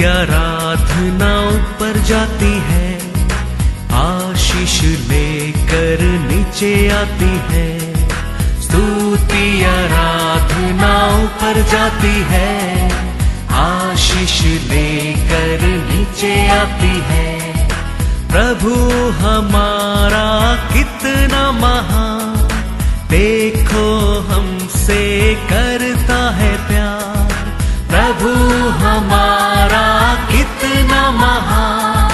आराधना ऊपर जाती है, आशीष लेकर नीचे आती है। स्तुति आराधना ऊपर जाती है, आशीष लेकर नीचे आती है। प्रभु हमारा कितना महान, देखो हमसे करता है प्यार। प्रभु हमारा कितना महान,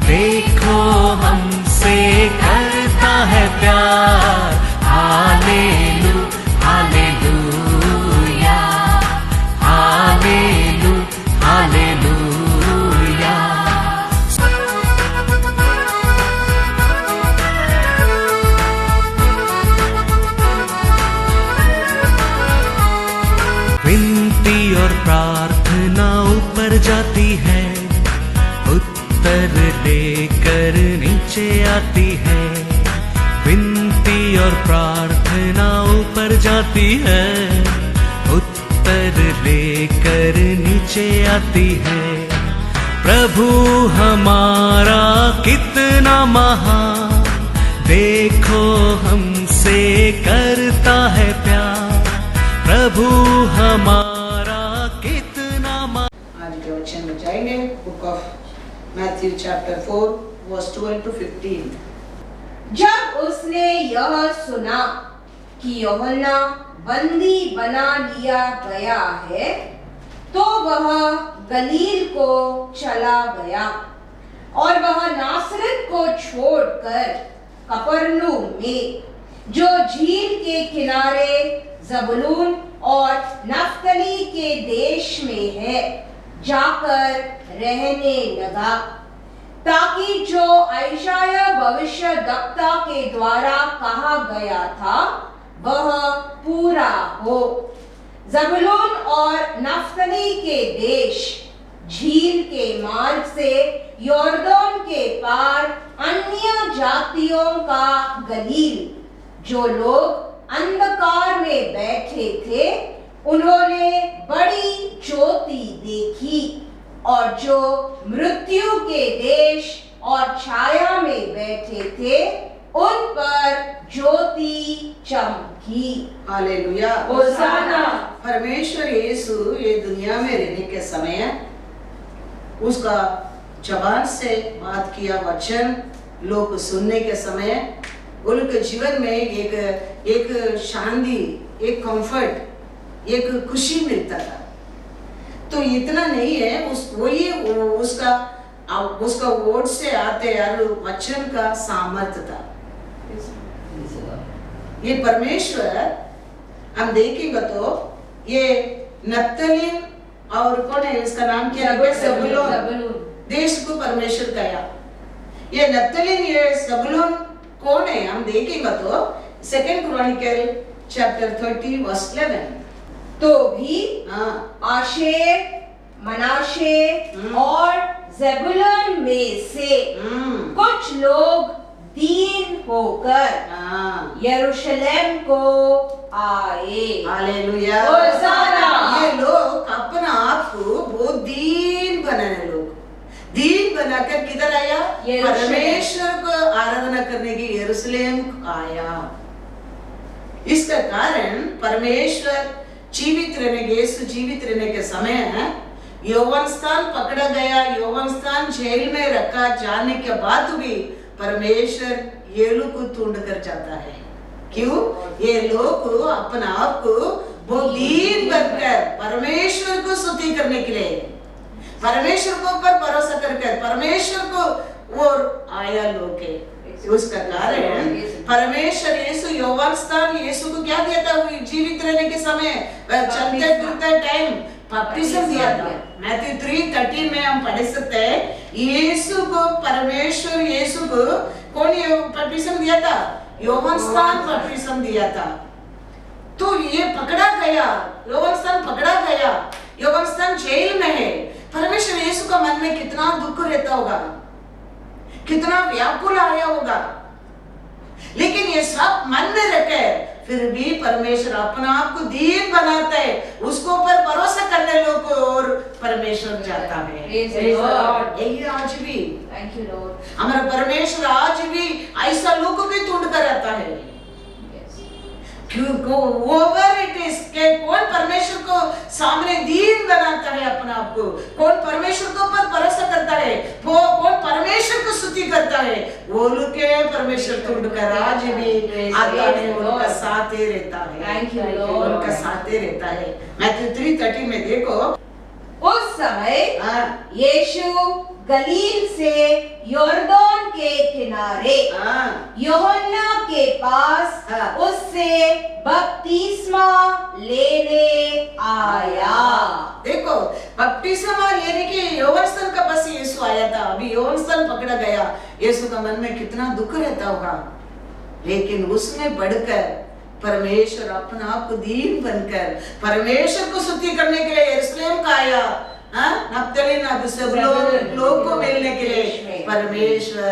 देखो हमसे करता है प्यार। हालेलू हालेलूया, हालेलू हालेलूया। विनती और प्रार्थना ऊपर जाती है, उत्तर लेकर नीचे आती है। विनती और प्रार्थना ऊपर जाती है, उत्तर लेकर नीचे आती है। प्रभु हमारा कितना महान, देखो हमसे करता है प्यार। प्रभु हमारा कितना महान। आज के वचन में जाएंगे, book of Matthew chapter 4 verse 12 to 15। जब उसने यह सुना कि यूहन्ना बंदी बना लिया गया है, तो वह गलील को चला गया और वह नासरत को छोड़कर कफरनहूम में, जो झील के किनारे ज़बूलून और नफ्तली के देश में है, जाकर रहने लगा, ताकि जो यशायाह भविष्यद्वक्ता के द्वारा कहा गया था वह पूरा हो। ज़बूलून और नफ्तली के देश, झील के मार्ग से यॉर्दन के पार अन्य जातियों का गलील, जो लोग अंधकार में बैठे थे, उन्होंने बड़ी ज्योति देखी, और जो मृत्यु के देश और छाया में बैठे थे, उन पर ज्योति चमकी। हालेलुया, होसाना। परमेश्वर यीशु ये दुनिया में रहने के समय उसका जबान से बात किया वचन लोग सुनने के समय उनके जीवन में एक शांति, एक कंफर्ट, एक खुशी मिलता था। तो इतना नहीं है, उसका वर्ड से आते यार वचन का सामर्थ्य था। ये परमेश्वर हम देखेंगे तो ये नप्तली और कौन है, इसका नाम क्या है, ज़बूलून देश को परमेश्वर कहा। ये नप्तली, ये ज़बूलून कौन है हम देखेंगे तो 2 क्रॉनिकल चैप्टर 30 वर्स 11। तो भी आशेर, मनाशे और ज़बूलून में से कुछ लोग दीन होकर यरूशलेम को आए। हालेलुया, होसाना। ये लोग अपना आप को बहुत दीन बनाने, लोग दीन बनाकर किधर आया, परमेश्वर को आराधना करने की यरूशलेम आया। इसका कारण परमेश्वर जीवित रहने, यीशु जीवित रहने के समय यौवन स्थान पकड़ा गया, यौवन स्थान जेल में रखा जाने के बाद भी परमेश्वर ये लोग को ढूंढ कर जाता है। क्यों? ये लोग अपना आप को बहुत दीन बनकर परमेश्वर को स्तुति करने के लिए, परमेश्वर को ऊपर भरोसा करके परमेश्वर को और आया लोग है। उसका कारण परमेश्वर यीशु यौवन स्थान यीशु को क्या दिया था, जीवित रहने के समय चलते फिरते टाइम बपतिस्म दिया था। मैथ्यू 3:13 में हम पढ़ सकते हैं, यीशु को परमेश्वर यीशु को कौन बपतिस्म दिया था, यौवन स्थान बपतिस्म दिया था। तो ये पकड़ा गया, यौवन स्थान पकड़ा गया, यौवन स्थान जेल में है। परमेश्वर यीशु का मन में कितना दुख रहता होगा, कितना व्याकुल आया होगा, लेकिन ये सब मन में रखे फिर भी परमेश्वर अपना आप को दीन बनाता है, उसको ऊपर भरोसा करने लोग को और परमेश्वर जाता है। Praise the Lord. यही आज भी Thank you, Lord. हमारा परमेश्वर आज भी ऐसा लोगों को ढूंढ कर रहता है। Yes. ओवर इट इज के कौन परमेश्वर को सामने दीन बनाता है अपने आप को, कौन परमेश्वर के ऊपर भरोसा करता है, वो कौन परमेश्वर को स्तुति करता है, वो लोग के परमेश्वर ढूंढ कर आज भी आता है, उनका साथ ही रहता है। Thank you, Lord. उनका साथ ही रहता है। मैथ्यू 3:30 में देखो, उस समय हाँ, यीशु गलील से यॉर्दन के किनारे हाँ, यूहन्ना के पास हाँ। उससे बपतिस्मा लेने आया। देखो बपतिस्मा लेने के योहन्ना का पास यीशु आया था। अभी योहन्ना पकड़ा गया, यीशु का मन में कितना दुख रहता होगा, लेकिन उसमें बढ़कर परमेश्वर अपना आप को दीन बनकर परमेश्वर को स्तुति करने के लिए यरूशलेम का आया। नप्तली नबी सब लोग को मिलने के लिए परमेश्वर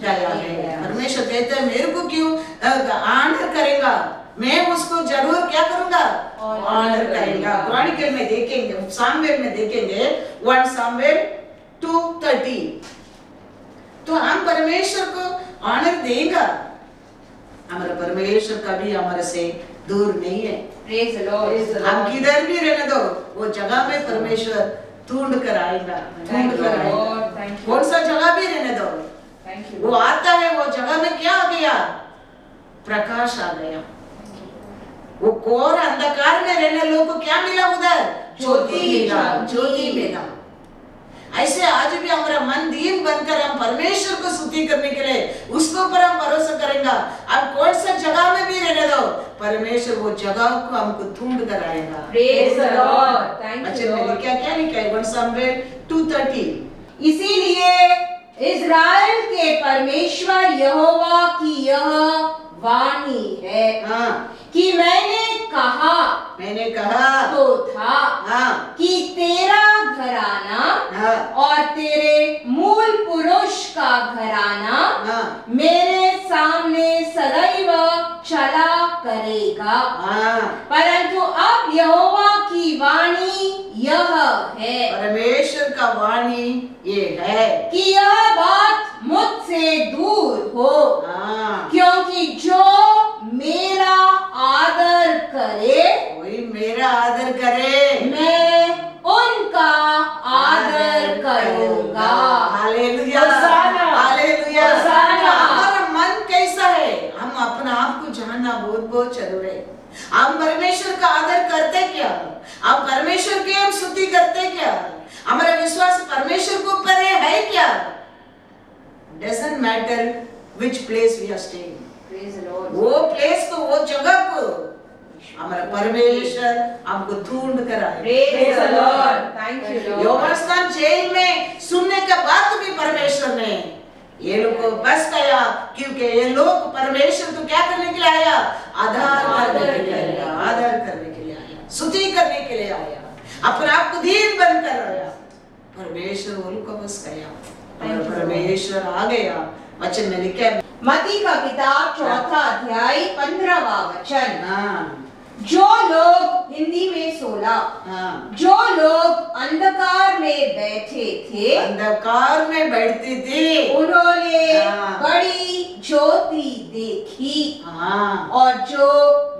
आया है। परमेश्वर कहते हैं मेरे को क्यों ऑनर करेगा, मैं उसको जरूर क्या करूंगा, ऑनर करेगा। क्रॉनिकल में देखेंगे, सामवेल में देखेंगे 1 सामुएल 2:30। तो हम परमेश्वर को ऑनर देगा। हमारा परमेश्वर कभी हमारे से दूर नहीं है। Praise the Lord. हम किधर भी रहने दो, वो जगह में परमेश्वर ढूंढ कर आएगा। Thank you, Lord. Thank you. कौन सा जगह भी रहने दो, Thank you. वो आता है। वो जगह में क्या आ गया, प्रकाश आ गया। वो घोर अंधकार में रहने लोगों को क्या मिला, उधर ज्योति मिला, ज्योति मिला। ऐसे आज भी हमारा मन दीन बनकर हम परमेश्वर को स्तुति करने के लिए उसके ऊपर हम भरोसा करेंगे। अब कौन सा जगह में भी रहने दो, परमेश्वर वो जगह को हमको ढूंढ कर आएगा। Praise the Lord. Thank you, अच्छा मैंने Lord. क्या लिखा है 1 सामुएल 2:30। इसीलिए इज़राइल के परमेश्वर यहोवा की यह वाणी है हाँ, कि मैंने कहा तो था हाँ, कि तेरा घराना हाँ, और तेरे मूल पुरुष का घराना हाँ, मेरे सामने सदैव चला करेगा। हाँ। परंतु अब यहोवा की वाणी यह है परमेश्वर का वाणी ये है कि यह बात मुझसे दूर हो, हाँ, क्योंकि जो मेरा आदर करे कोई मेरा आदर करे, मैं उनका आदर करूंगा। Hallelujah, hosanna, hallelujah. होशाना। हमारा मन कैसा है, हम अपना आप को जानना बहुत जरूरी है। हम परमेश्वर का आदर करते क्या, हम परमेश्वर की हम स्तुति करते क्या, हमारा विश्वास परमेश्वर के ऊपर है क्या? Doesn't matter which place we are staying. Praise the Lord. वो प्लेस को, वो जगह को हमारा परमेश्वर हमको ढूंढ कर आए। Praise the Lord. Thank you, Lord. योनातान जेल में सुनने के बाद भी परमेश्वर ने ये लोग को बस गया, क्योंकि ये लोग परमेश्वर को क्या करने के लिए आया, आदर करने के लिए आया, आदर करने के लिए आया, स्तुति करने के लिए आया, अपने आप को दीन बनकर आया। परमेश्वर वो लोग को बस गया, परमेश्वर आ गया। वचन में लिखा है मत्ती का किताब 4 अध्याय 15वां वचन। हाँ, जो लोग, हिंदी में 16, हाँ, जो लोग अंधकार में बैठे थे अंधकार में बैठती थी, उन्होंने हाँ। बड़ी ज्योति देखी, हाँ, और जो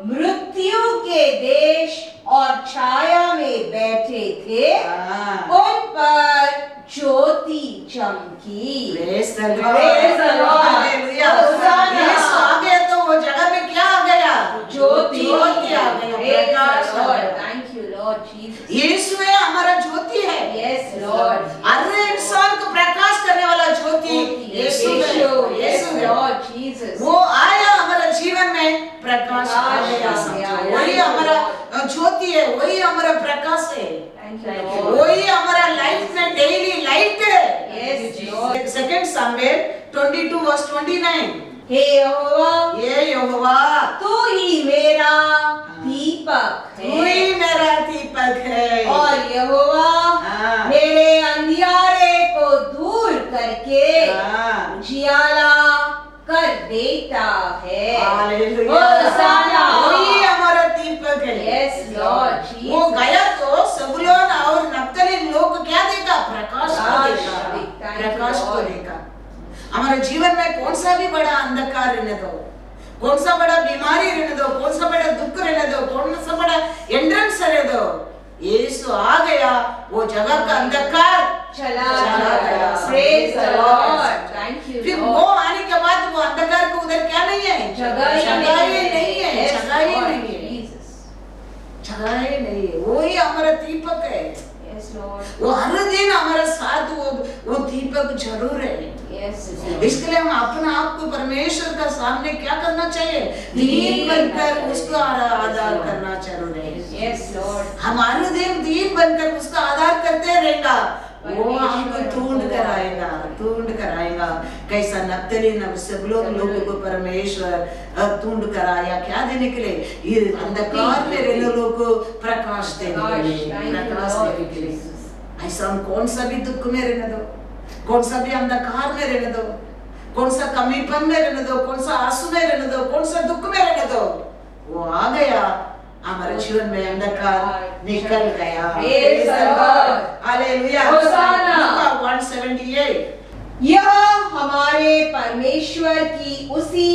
मृत्यु के देश और छाया में बैठे थे हाँ। उन पर ज्योति चमकी। Praise the Lord. Praise the Lord. Hallelujah. होशाना। यीशु आ गया तो वो जगह में क्या आ गया, ज्योति ज्योति आ गया, Praise the Prakash uh Lord. गया। Thank you, Lord Jesus. यीशु है हमारा ज्योति है। Yes, Lord. हर इंसान को प्रकाश करने वाला ज्योति यीशु है। Yes, यीशु है। Lord Jesus. वो आया हमारा जीवन में, प्रकाश आ गया, समझो। वही हमारा ज्योति है, वही हमारा प्रकाश है, Thank you, Lord. वही हमारा लाइफ में डेली लाइट है। Yes, Lord. 2 सामुएल 22:29। हे यहोवा, ये यहोवा तू ही मेरा दीपक तू है, ही मेरा दीपक है, और यहोवा हाँ, मेरे अंधियारे को दूर करके हाँ। उजियाला कर देता है। हालेलुया। होशाना। वही हमारा दीपक है। Yes, Lord Jesus. वो गया तो सबूलोन और नप्तली लोग को क्या देखा, प्रकाश बड़ा अंधकार रहने दो, कौन सा बड़ा बीमारी रहने दो, कौन सा बड़ा दुख रहने दो, कौन सा बड़ा एंट्रेंस रहने दो, यीशु आ गया, वो जगह का अंधकार चला गया। Praise the Lord. Thank you, फिर Lord. वो आने के बाद वो अंधकार को उधर क्या नहीं है, जगह ही जगह ही नहीं है, Yes, जगह ही Lord नहीं है, Jesus. जगह ही नहीं है। वो ही हमारा दीपक है, Yes, Lord. वो हर दिन हमारे साथ वो दीपक जरूर है। Yes, Lord. इसके लिए हम अपने आप को परमेश्वर का सामने क्या करना चाहिए, दीन बनकर उसको आधार करना जरूर है। Yes, Lord. हमारे दिन दीन बनकर उसका आधार करते रहेगा, वो हमको ढूंढ कर आएगा। कैसा नप्तली नबसबलोग लोगों को परमेश्वर ढूंढ कर आया, क्या देने के लिए, ये अंधकार में रहने लोगों को प्रकाश देने के लिए। ऐसा हम कौन सा भी दुख में रहने दो, कौन सा भी अंधकार में रहने दो, कौन सा कमीपन में रहने दो, कौन सा आंसू में रहने दो, कौन सा दुख में रहने दो, वो आ गया, हमारे जीवन में अंधकार निकल गया। Praise the Lord. हालेलुया। होसाना। लूका 178। यह हमारे परमेश्वर की उसी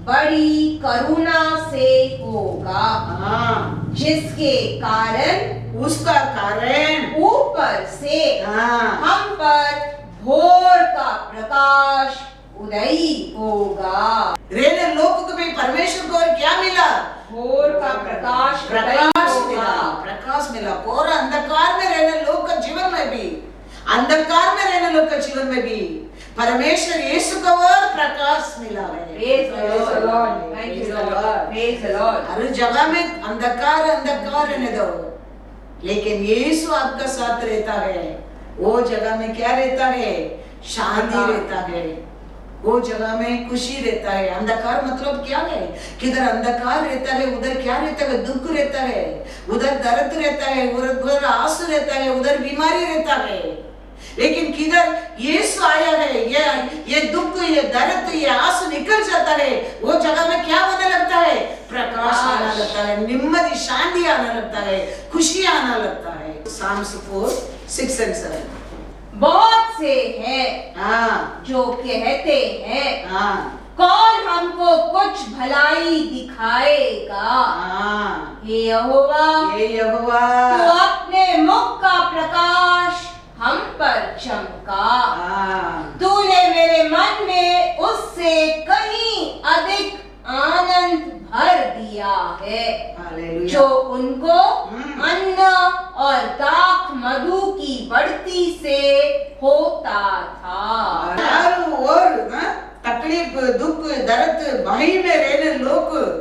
बड़ी करुणा से होगा, हाँ, जिसके कारण उसका कारण ऊपर से हाँ, हम पर भोर का प्रकाश उदय होगा। रहने लोग को भी परमेश्वर को और क्या मिला, भोर का प्रकाश उदय होगा। प्रकाश मिला। और अंधकार में रहने लोग का जीवन में भी, अंधकार में रहने लोग का जीवन में भी परमेश्वर यीशु को और प्रकाश मिला है। Praise the Lord. Thank you, Lord. Praise the Lord. हर जगह में अंधकार रहने दो, लेकिन यीशु आपका साथ रहता है। वो जगह में क्या रहता है, शांति रहता है, वो जगह में खुशी रहता है। अंधकार मतलब क्या है, किधर अंधकार रहता है उधर क्या रहता है, दुख रहता है, उधर दर्द रहता है, उधर आंसू रहता है, उधर बीमारी रहता है। लेकिन किधर यीशु आया है, ये दुख, ये दर्द, ये आंसू निकल जाता है, वो जगह में क्या होने लगता है, प्रकाश आना लगता है, निम्मति शांति आना लगता है, खुशी आना लगता है। Psalms 4:6 and 7। बहुत से हैं हाँ, जो कहते हैं, हाँ, कौन हमको कुछ भलाई दिखाएगा। हाँ, हे यहोवा, ये यहोवा, तू अपने मुख का प्रकाश हम पर चमका। हाँ, तूने मेरे मन में उससे कहीं अधिक आनंद भर दिया है, हालेलुया। जो उनको अन्न और दाख मधु की बढ़ती से होता था। चारों ओर तकलीफ, दुख, दर्द, भय में रहने लोग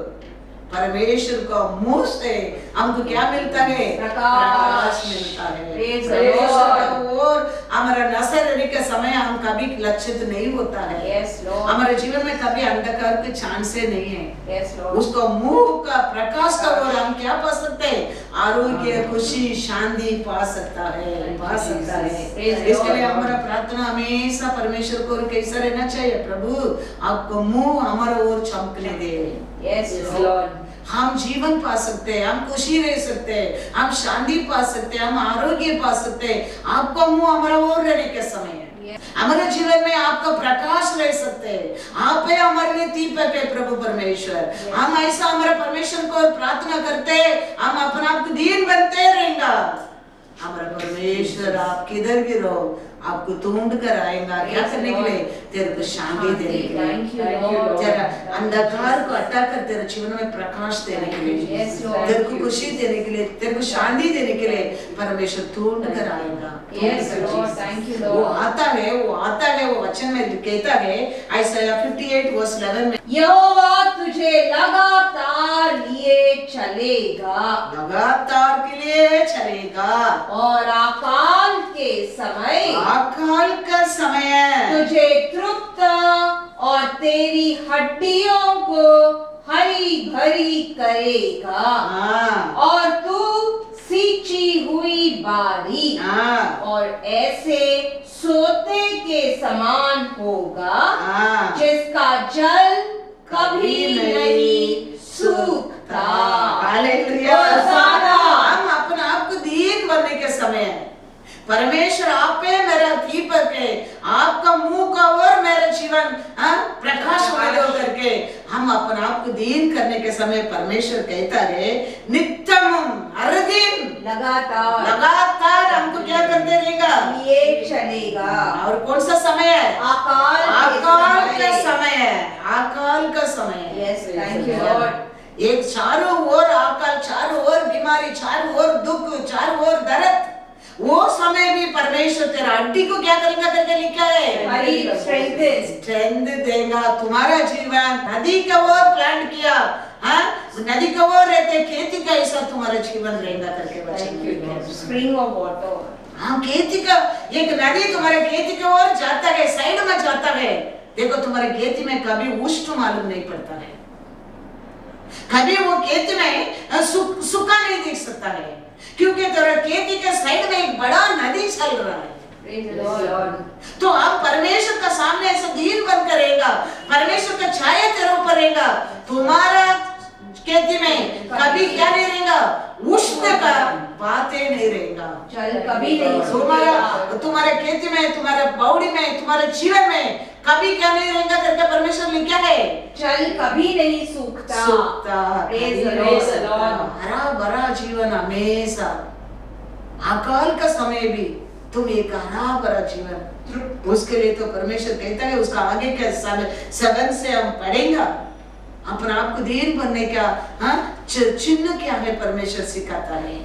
परमेश्वर का मुंह से हमको क्या मिलता है, प्रकाश मिलता है। Praise the परमेश्वर Lord. का और हमारा नजर रहने के समय हम कभी लक्षित नहीं होता है। Yes, Lord. हमारे जीवन में कभी अंधकार के चांस नहीं है। Yes, Lord. उसको मुंह का प्रकाश का और हम क्या पा सकते हैं, आरोग्य, खुशी, शांति पा सकता है, पा सकता है। Praise the इसके लिए Lord. हमारा प्रार्थना हमेशा परमेश्वर को कैसा रहना चाहिए, प्रभु आपको मुंह हमारा ओर चमकने दे। Yes, Lord. हम जीवन पा सकते हैं, हम खुशी रह सकते हैं, हम शांति पा सकते हैं, हम आरोग्य पा सकते हैं। आपका मुंह हमारा ओर रहने के समय है, हमारे जीवन में आपका प्रकाश रह सकते हैं। आप है हमारे लिए दीपक है प्रभु परमेश्वर। हम ऐसा हमारे परमेश्वर को प्रार्थना करते हैं, हम अपने आप को दीन बनते रहेंगे। हमारा परमेश्वर आप किधर भी रहो, आपको ढूंढ कर आएगा। क्या करने के लिए, तेरे को शांति देने के लिए, तेरा अंधकार को हटा कर तेरे जीवन में प्रकाश देने के लिए, तेरे को खुशी देने के लिए, तेरे को शांति देने के लिए परमेश्वर ढूंढ कर आएगा। वो आता है, वो वचन में कहता है Isaiah 58:11 में, यहोवा तुझे लगातार लिए चलेगा, लगातार के लिए चलेगा और अकाल के समय अकाल का समय तुझे तृप्त और तेरी हड्डियों को हरी भरी करेगा, हाँ, और तू सींची हुई बारी हाँ, और ऐसे सोते के समान होगा, हाँ, जिसका जल कभी नहीं सूखता। हालेलुया। होसाना। हम अपने आप को दीन बनने के समय परमेश्वर आप पे मेरा दीपक है, आपका मुंह का और मेरा जीवन प्रकाश वाले करके हम अपने आप को दीन करने के समय परमेश्वर कहता है नित्यम हर दिन लगातार हमको क्या करते रहेगा, ये चलेगा। और कौन सा समय है, अकाल का समय है, अकाल का समय है। Yes, thank you Lord. एक चारों ओर अकाल, चारों ओर बीमारी, चारों ओर दुख, चारों ओर दर्द, वो समय भी परमेश्वर तेरा हड्डी को क्या करेगा करके लिखा है, स्ट्रेंथ देगा। तुम्हारा जीवन नदी का ओर प्लांट किया, नदी का ओर रहते खेती का ऐसा तुम्हारा जीवन रहेगा करके वचन। स्प्रिंग ऑफ वाटर, हाँ, खेती का एक नदी तुम्हारे खेती की ओर जाता है, साइड में जाता है। देखो तुम्हारे खेती में कभी उष्ण मालूम नहीं पड़ता है, कभी वो खेती में सूखा नहीं दिख सकता है, क्योंकि तेरा खेती के साइड में एक बड़ा नदी चल रहा है। तो आप परमेश्वर का सामने ऐसा दीन बन करेगा, परमेश्वर का छाया तेरे ऊपर रहेगा, तुम्हारा खेती में कभी क्या नहीं रहेगा, उष्ण का बातें नहीं रहेगा, जल कभी नहीं, तुम्हारे खेती में, तुम्हारे बावड़ी में, तुम्हारे जीवन में कभी क्या नहीं रहेगा करके परमेश्वर ने क्या है, जल कभी नहीं सूखता, हरा भरा जीवन हमेशा। अकाल का समय भी तुम एक हरा भरा जीवन, उसके लिए तो परमेश्वर कहता है, उसका आगे के 7 से हम पढ़ेंगे अपने आप को दीन बनने का चिन्ह क्या है, परमेश्वर सिखाता है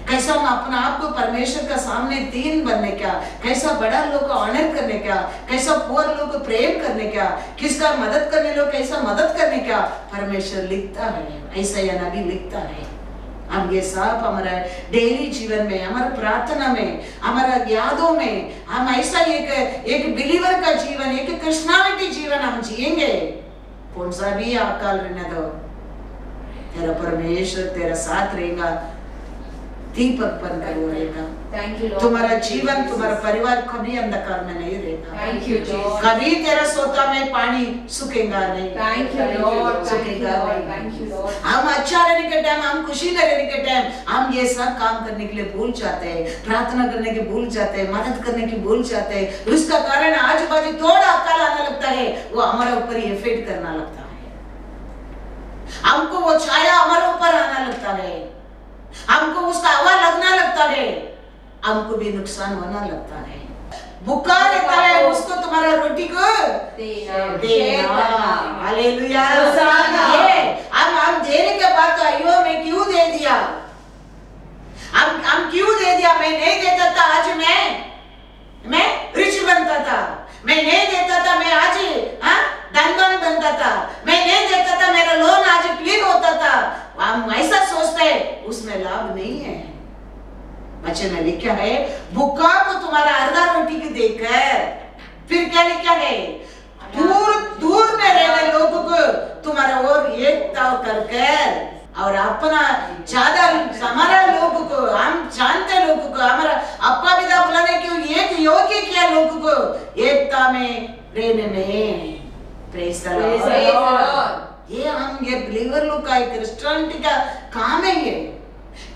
कैसा हम अपने आप को परमेश्वर का सामने दीन बनने का, कैसा बड़ा लोग को ऑनर करने का, कैसा पुअर लोग को प्रेम करने का, किसका मदद करने लोग कैसा मदद करने का परमेश्वर लिखता है, ऐसा या नबी लिखता है। हम ये सब हमारा डेली जीवन में, हमारा प्रार्थना में, हमारा यादों में हम ऐसा एक बिलीवर का जीवन, एक क्रिश्चियनिटी जीवन हम जिएंगे। कौन सा भी अकाल रहने दो, तेरा परमेश्वर तेरा साथ रहेगा, दीपक बनकर वो रहेगा। तुम्हारा जीवन, तुम्हारा परिवार कभी अंधकार में नहीं रहेगा, कभी तेरा सोता में पानी सूखेगा नहीं, सूखेगा नहीं। हम अच्छा रहने के टाइम, हम खुशी में रहने के टाइम हम ये सब काम करने के लिए भूल जाते हैं, प्रार्थना करने के भूल जाते हैं, मदद करने की भूल जाते हैं। उसका कारण आजू बाजू थोड़ा अकाल आने लगता है, वो हमारे ऊपर इफेक्ट करना लगता है, हमको वो छाया हमारे ऊपर आना लगता है, हमको उसका हवा लगना लगता है, हमको भी नुकसान होना लगता है। भूखा रहता है उसको तुम्हारा रोटी को देना। हालेलुया। हम देने के बाद तो अयो मैं क्यों दे दिया, हम क्यों दे दिया, मैं नहीं देता था आज मैं रिच बनता था, मैं नहीं देता था मैं आज धनवान बनता था, मैं नहीं देता था मेरा लोन आज क्लियर होता था। हम ऐसा सोचते हैं, उसमें लाभ नहीं है। बच्चे में लिखा है भूखा को तुम्हारा आधा रोटी को देकर, फिर क्या लिखा है, दूर दूर में रहने लोगों को तुम्हारा और एकता करके, और अपना ज्यादा हमारा लोगों को, हम जानते लोगों को, हमारा अपा पिता बुलाने के एक योग्य किया लोगों को एकता में रहने में। Praise the Lord. ये बिलीवर लोग का, एक क्रिश्चियनिटी का काम है ये,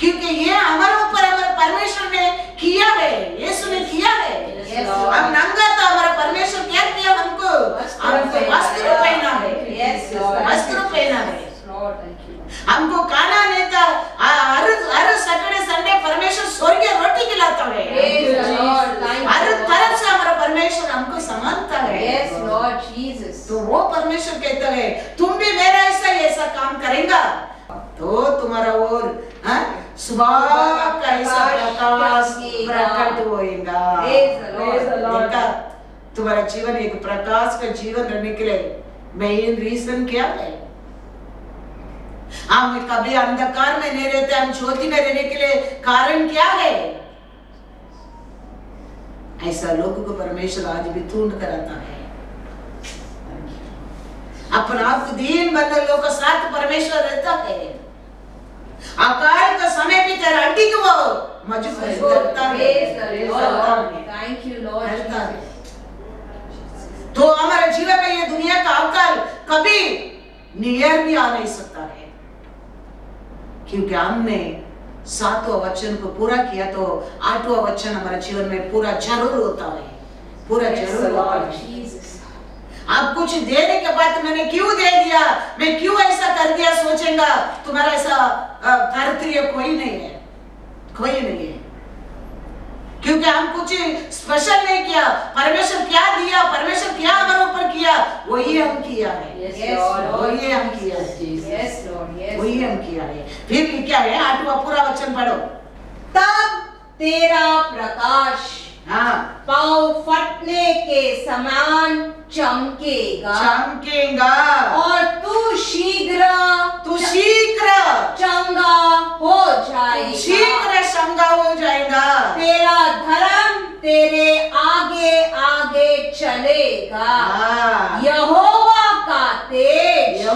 क्योंकि ये हमारे ऊपर हमारे परमेश्वर ने किया है, यीशु ने किया है। हम नंगा था, हमारा परमेश्वर क्या किया, हमको वस्त्र पहना है, वस्त्र पहना है, हमको खाना नहीं था, हर सैटरडे संडे परमेश्वर स्वर्गीय रोटी खिलाता है, हर तरफ से हमारा परमेश्वर हमको समानता है। तो वो परमेश्वर कहता है तुम भी मेरा ऐसा काम करेगा तो तुम्हारा और सुबह का ऐसा प्रकाश प्रकट होएगा। तुम्हारा जीवन एक प्रकाश का जीवन रहने के लिए मेन रीजन क्या है, हम कभी अंधकार में नहीं रहते, हम ज्योति में रहने के लिए कारण क्या है। ऐसा लोगों को परमेश्वर आज भी ढूंढ कर आता है। अपने आप को दीन बंदे लोगों के साथ परमेश्वर रहता है। अकाल का समय भी तेरा हड्डी को मजबूत करता है। Thank you Lord. तो हमारे जीवन में ये दुनिया का अकाल कभी नियर भी आ नहीं सकता है, क्योंकि हमने 7वां वचन को पूरा किया तो 8वां वचन हमारे जीवन में पूरा जरूर होता है, पूरा जरूर होता है। आप कुछ देने के बाद मैंने क्यों दे दिया, मैं क्यों ऐसा कर दिया सोचेगा, तुम्हारा ऐसा कर्तव्य कोई नहीं है, कोई नहीं है। क्योंकि हम कुछ स्पेशल नहीं किया, परमेश्वर क्या दिया, परमेश्वर क्या हमारे ऊपर किया, वही हम किया है, वही हम किया है, वही हम किया है। फिर क्या है 8वां पूरा वचन पढ़ो। तब तेरा प्रकाश हाँ, पाँव फटने के समान चमकेगा और तू शीघ्र चंगा हो जाएगा, शीघ्र चंगा हो जाएगा। तेरा धर्म तेरे आगे आगे चलेगा, यहोवा का तेज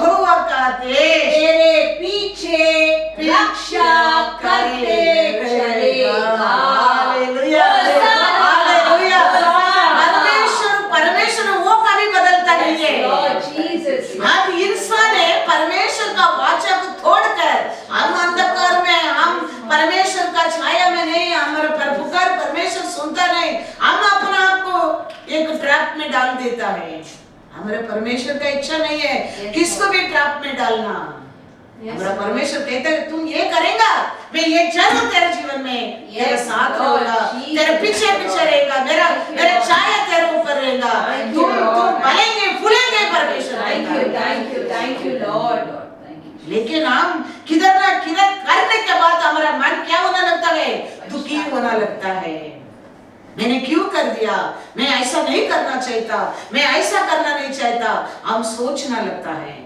तेरे पीछे रक्षा करते चलेगा। परमेश्वर वो कभी बदलता नहीं है। अब इंसान है परमेश्वर का वाचा को तोड़कर हम अंधकार में, हम परमेश्वर का छाया में नहीं, हमारा पुकार परमेश्वर सुनता नहीं, हम अपने आप को एक ट्रैप में डाल देता है। हमारे परमेश्वर का इच्छा नहीं है किसको भी ट्रैप में डालना। हमारा परमेश्वर कहता है तुम ये करेगा, मैं ये जरूर तेरे जीवन में तेरे साथ रहूंगा, तेरे पीछे पीछे रहेगा, मेरा छाया तेरे ऊपर रहेगा, तुम बढ़ेंगे फूलेंगे परमेश्वर। Thank you Lord. लेकिन हम किधर ना किधर करने के बाद हमारा मन क्या होने लगता है, दुखी होना लगता है। मैंने क्यों कर दिया, मैं ऐसा नहीं करना चाहता, मैं ऐसा करना नहीं चाहता, हम सोचना लगता है।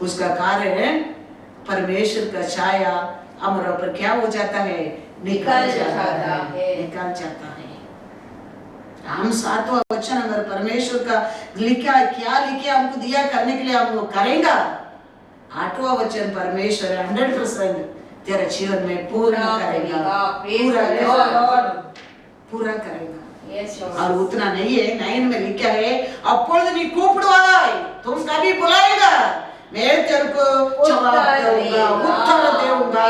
उसका कारण परमेश्वर का छाया हमारे ऊपर क्या हो जाता है, निकल जाता है। हम 7वां वचन अगर परमेश्वर का लिखा क्या लिखे हमको दिया करने के लिए हम वो करेगा। 8वां वचन परमेश्वर 100% तेरे जीवन में पूरा करेगा, पूरा करेगा। और उतना नहीं है, 9 में लिखा है अपोल्द नी कूपड़वाई तुम कभी बुलाएगा, मैं तेरे को जवाब दूंगा, उत्तर दूंगा।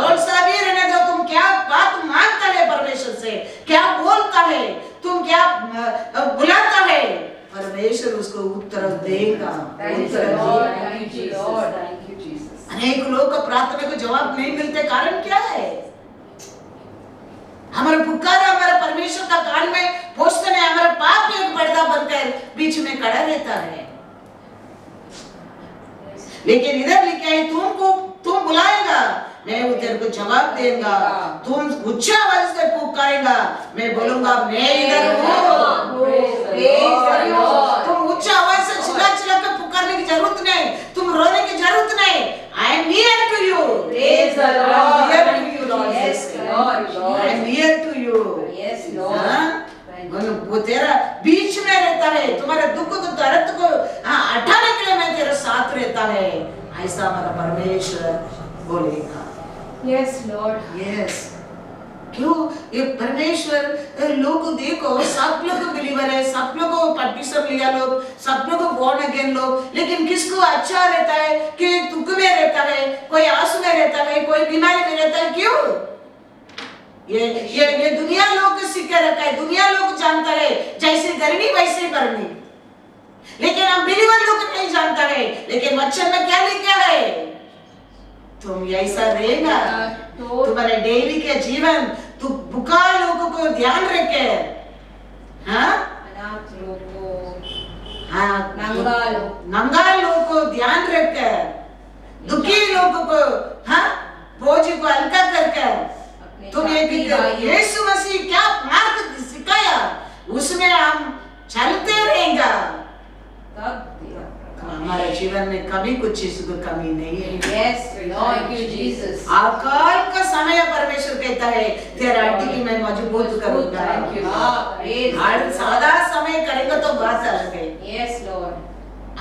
कौन सा भी रहने दो, तुम क्या बात मांगता है परमेश्वर से, क्या बोलता है, तुम क्या बुलाता है, परमेश्वर उसको उत्तर देगा। अनेक लोग का प्रार्थना को जवाब नहीं मिलते, कारण क्या है, हमारा पुकार हमारा परमेश्वर का कान में पहुंचते नहीं, हमारा पाप एक पर्दा बनकर बीच में खड़ा रहता है। लेकिन इधर लिखा है तुम बुलाएगा, मैं वो तेरे को जवाब देगा, तुम उच्च आवाज से पुकारेगा, मैं बोलूंगा मैं इधर हूँ। तुम उच्च आवाज से चिल्ला चिल्ला कर पुकारने की जरूरत नहीं, तुम रोने की जरूरत नहीं। I am near to you. Praise the Lord. I am near to you, Lord. Yes, Lord. I am near to you. Yes, Lord. वो तेरा बीच में रहता है, तुम्हारे दुख को दर्द को हटाने के लिए मैं तेरे साथ रहता है, ऐसा हमारा परमेश्वर बोलेगा। Yes, Lord. Yes. क्यों ये परमेश्वर लोग देखो, सब लोग बिलीवर है, सब लोग बपतिस्मा लिया लोग, सब लोग बॉर्न अगेन लोग, लेकिन किसको अच्छा रहता है कि दुख में रहता है, कोई आंसू में रहता है, कोई बीमारी में रहता है। क्यों ये दुनिया लोग सीखे रखा है, दुनिया लोग जानता है जैसे गर्मी वैसे भरनी, लेकिन हम बिलीवर लोग नहीं जानता है। लेकिन वचन में क्या लिखा है, तुम ऐसा रहेगा, तुम्हारे डेली के जीवन तू बुखार लोगों को ध्यान रखे, नंगा लोगों को ध्यान रखे, दुखी लोगों को बोझ को हल्का करके तुम यीशु मसीह क्या मार्ग सिखाया उसमें हम चलते रहेगा, हमारे जीवन में कभी कुछ चीज को कमी नहीं है। Yes, Lord, you Jesus. अकाल का समय परमेश्वर कहता है तेरा हड्डी की मैं मजबूत करूंगा। हर सादा समय करेंगे तो बात अलग है। Yes, Lord.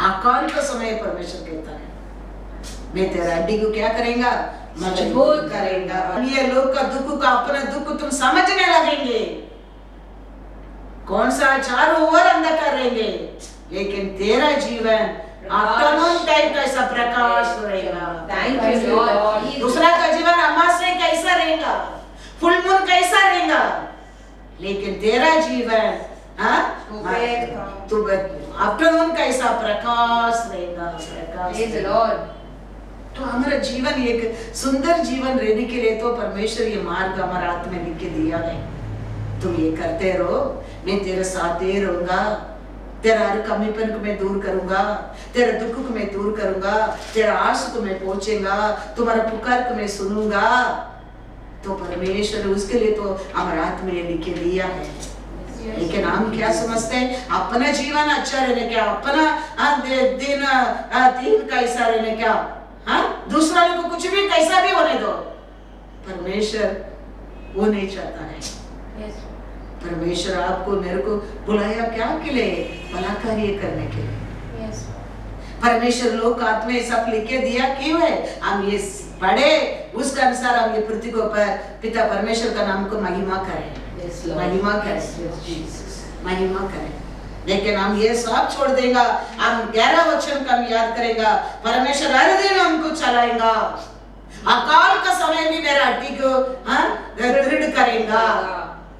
अकाल का समय परमेश्वर कहता है मैं तेरा हड्डी को क्या करेगा, मजबूत करेगा। ये लोग का दुख का अपना दुख तुम समझने लगेंगे, कौन सा चारों ओर अंधकार रहेंगे, लेकिन तेरा जीवन आफ्टरनून टाइम कैसा प्रकाश रहेगा। Thank you Lord. दूसरा का जीवन अमावस्या कैसा रहेगा, फुल मून कैसा रहेगा, लेकिन तेरा जीवन तू आफ्टरनून कैसा प्रकाश रहेगा, प्रकाश। Praise the Lord. तो हमारा जीवन एक सुंदर जीवन रहने के लिए तो परमेश्वर ये मार्ग हमारा हाथ में लिख के दिया है। तुम ये करते रहो, मैं तेरे साथ ही रहूंगा, तेरा हर कमीपन को मैं दूर करूंगा, तेरे दुख को मैं दूर करूंगा, तेरा आस को मैं पहुंचेगा, तुम्हारा पुकार को मैं सुनूंगा। तो परमेश्वर उसके लिए तो हमारे हाथ में लिख के दिया है। लेकिन हम क्या समझते हैं, अपना जीवन अच्छा रहने क्या, अपना दिन कैसा रहने क्या, दूसरा को कुछ भी कैसा भी होने दो, परमेश्वर वो नहीं चाहता है। परमेश्वर आपको मेरे को बुलाया क्या के लिए, भला कार्य करने के लिए। परमेश्वर लोक हाथ में सब लिख के दिया क्यों है, हम ये पढ़े उसके अनुसार हम ये पृथ्वी के ऊपर पिता परमेश्वर का नाम को महिमा करें, महिमा करें, महिमा करें। लेकिन हम ये सब छोड़ देगा, हम 11 वचन का हम याद करेगा, परमेश्वर हर दिन हमको चलाएगा, अकाल का समय भी मेरा हड्डी को दृढ़ करेगा,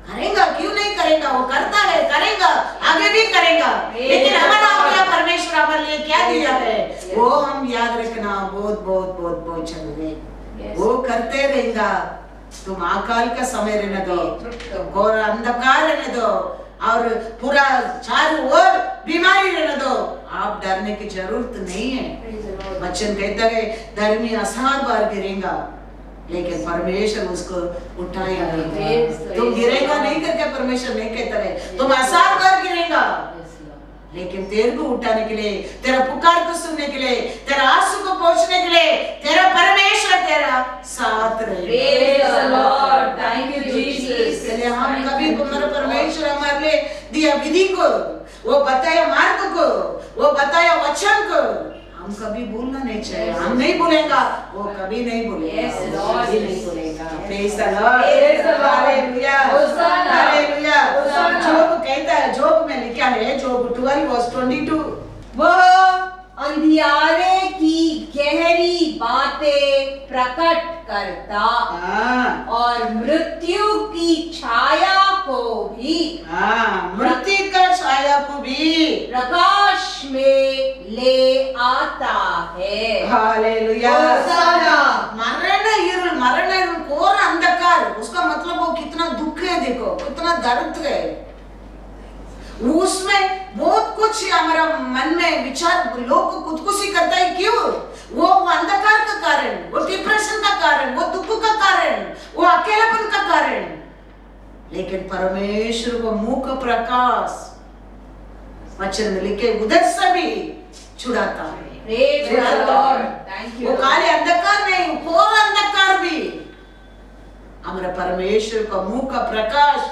करेगा, क्यों नहीं करेगा, वो करता है, करेगा, आगे भी करेगा। लेकिन हमारा परमेश्वर हमारे लिए क्या दिया है वो हम याद रखना, बहुत बहुत बहुत बहुत जरूरी। वो करते रहेगा। तुम अकाल का समय रहने दो और अंधकार रहने दो और पूरा चारों ओर बीमारी रहने दो, आप डरने की जरूरत नहीं है। वचन कहता है धर्मी 1000 बार गिरेगा लेकिन परमेश्वर उसको उठाएगा। तुम गिरेगा नहीं करके परमेश्वर नहीं कहता है, तुम 1000 बार गिरेगा लेकिन तेरे को उठाने के लिए, तेरा पुकार को सुनने के लिए, तेरा आंसू को पहुंचने के लिए तेरा परमेश्वर तेरा साथ रहेगा। Thank you Jesus. इसलिए हम कभी मेरा परमेश्वर हमारे लिए दिया विधि को, वो बताया मार्ग को, वो बताया वचन को हम कभी भूलना नहीं चाहिए। हम नहीं भूलेगा, वो कभी नहीं भूलेगा, कभी नहीं भूलेगा। Praise the lord, hallelujah, hallelujah. Job कहता है, जोब में लिखा है, जोब 12:22, वो अंधियारे की गहरी बातें प्रकट करता और मृत्यु की छाया को भी, मृत्यु का छाया को भी प्रकाश में ले आता है। हालेलुया। मरण घोर अंधकार, उसका मतलब वो कितना दुख है, देखो कितना दर्द है उसमें। बहुत कुछ हमारा मन में विचार, लोग खुदकुशी करता है, क्यों? वो अंधकार का कारण, वो डिप्रेशन का कारण, वो दुख का कारण, वो अकेलापन का कारण। लेकिन परमेश्वर को मुख का प्रकाश वचन में लिखे उधर से भी छुड़ाता है। वो काले अंधकार नहीं, घोर अंधकार भी हमारा परमेश्वर का मुख का प्रकाश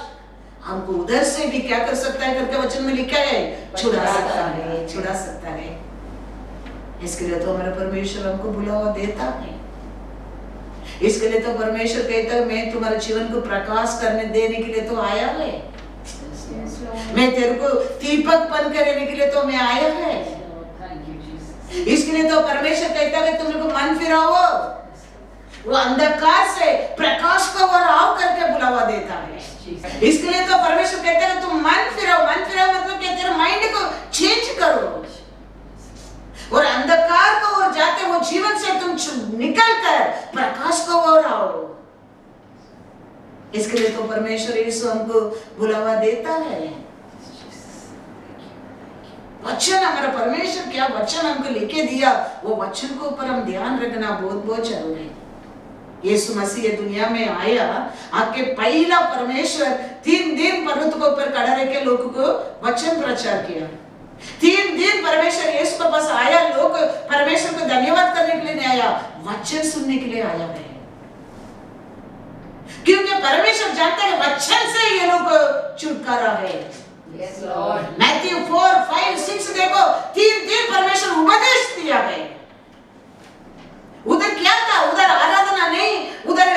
हमको उधर से भी क्या कर सकता है करके वचन में लिखा है, छुड़ा सकता है, छुड़ा सकता है। इसके लिए तो हमारा परमेश्वर हमको बुलावा देता है। इसके लिए तो परमेश्वर कहता है मैं तुम्हारे जीवन को प्रकाश करने देने के लिए तो आया है, मैं तेरे को दीपक बन कर रहने के लिए तो मैं आया है। इसके लिए तो परमेश्वर कहता है तुम लोग मन फिराओ, वो अंधकार से प्रकाश को और आओ करके बुलावा देता है। इसके लिए तो परमेश्वर कहता है तुम मन फिराओ, मन फिराओ मतलब क्या, तेरे माइंड को चेंज करो और अंधकार को और जाते वो जीवन से तुम निकल कर प्रकाश को और आओ। इसके लिए तो परमेश्वर यीशु हमको बुलावा देता है। वचन हमारा परमेश्वर क्या वचन हमको लिखे दिया, वो वचन को ऊपर हम ध्यान रखना बहुत बहुत जरूरी है। यीशु मसीह ये दुनिया में आया, आके पहला परमेश्वर 3 दिन पर्वत के ऊपर खड़ा रह के लोगों को वचन प्रचार किया। 3 दिन परमेश्वर यीशु के पास आया, लोग परमेश्वर को धन्यवाद करने के लिए नहीं आया, वचन सुनने के लिए आया है। क्योंकि परमेश्वर जानता है वचन से ये लोग छुटकारा है। मैथ्यू 4, 5, 6 देखो, 3 दिन परमेश्वर उपदेश दिया है। उधर क्या था, उधर आराधना नहीं, उधर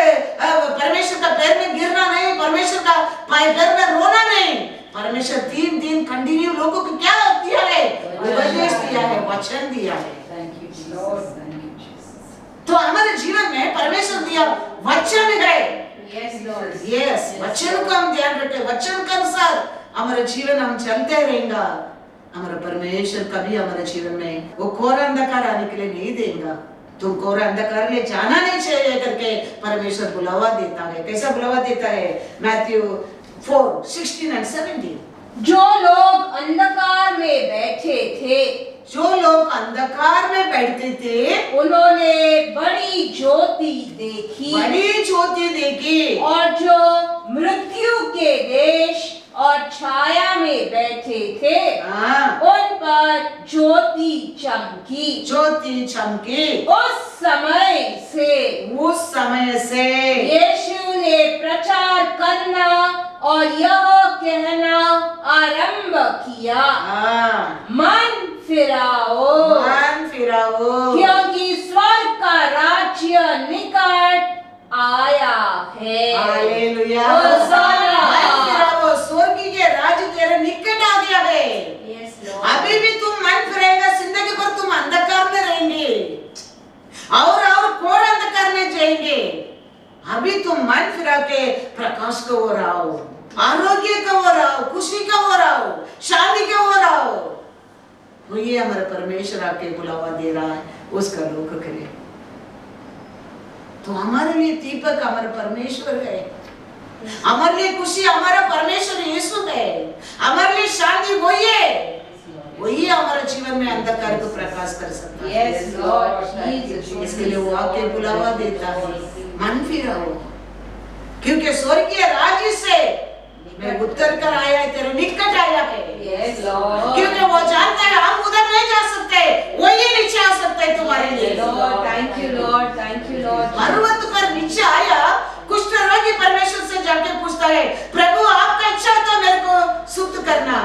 परमेश्वर का पैर में गिरना नहीं, परमेश्वर का पैर में रोना नहीं। परमेश्वर 3 दिन कंटिन्यू लोगों को क्या दिया है, उपदेश दिया है, वचन दिया है। Thank you, Jesus. Thank you, Jesus. तो हमारे जीवन में परमेश्वर दिया वचन है। Yes, Lord. यस, वचन को हम ध्यान रखें, वचन के अनुसार हमारा जीवन हम चलते रहेगा। हमारा परमेश्वर कभी हमारे जीवन में वो कोरा अंधकार आने के लिए नहीं देगा। तुम कोरा अंधकार में जाना नहीं चाहिए करके परमेश्वर बुलावा देता है। कैसा बुलावा देता है? Matthew 4:16 and 17। जो लोग अंधकार में बैठे थे, जो लोग अंधकार में बैठते थे, उन्होंने बड़ी ज्योति देखी, बड़ी ज्योति देखी। और जो मृत्यु के देश और छाया में बैठे थे, उन पर ज्योति चमकी। ज्योति चमकी। उस समय से यीशु ने प्रचार करना और यह कहना आरंभ किया, मन फिराओ, क्योंकि स्वर्ग का राज्य निकट आया है। हालेलुया। होशाना। मन फिराओ, स्वर्ग के राज्य तेरे निकट आ गया है। अभी भी तुम मन फिरेगा, जिंदगी भर तुम अंधकार में रहेंगे और घोर अंधकार में जाएंगे। अभी तुम मन फिरा के प्रकाश को ओर आओ, आरोग्य का ओर आओ, खुशी का ओर आओ, शांति का ओर आओ। वो ये हमारा परमेश्वर आके बुलावा दे रहा है, उसका लोक करे। तो हमारे लिए दीपक हमारा परमेश्वर है, हमारे लिए खुशी हमारा परमेश्वर यीशु है, हमारे लिए शांति वही है। वही हमारा जीवन में अंधकार को प्रकाश कर सकता है। Yes, Lord. इसके लिए वो आके बुलावा देता है, मन फिराओ, क्योंकि स्वर्गीय राज्य से मैं उतर कर आया है, तेरे निकट आया है। Yes, Lord. क्योंकि वो जानता है हम उधर नहीं जा सकते, वही नीचे आ सकता है तुम्हारे लिए। Lord, thank you, Lord. Thank you, Lord. पर्वत पर नीचे आया, कुष्ठ रोगी परमेश्वर से जाके पूछता है, प्रभु आपका इच्छा तो मेरे को शुद्ध करना।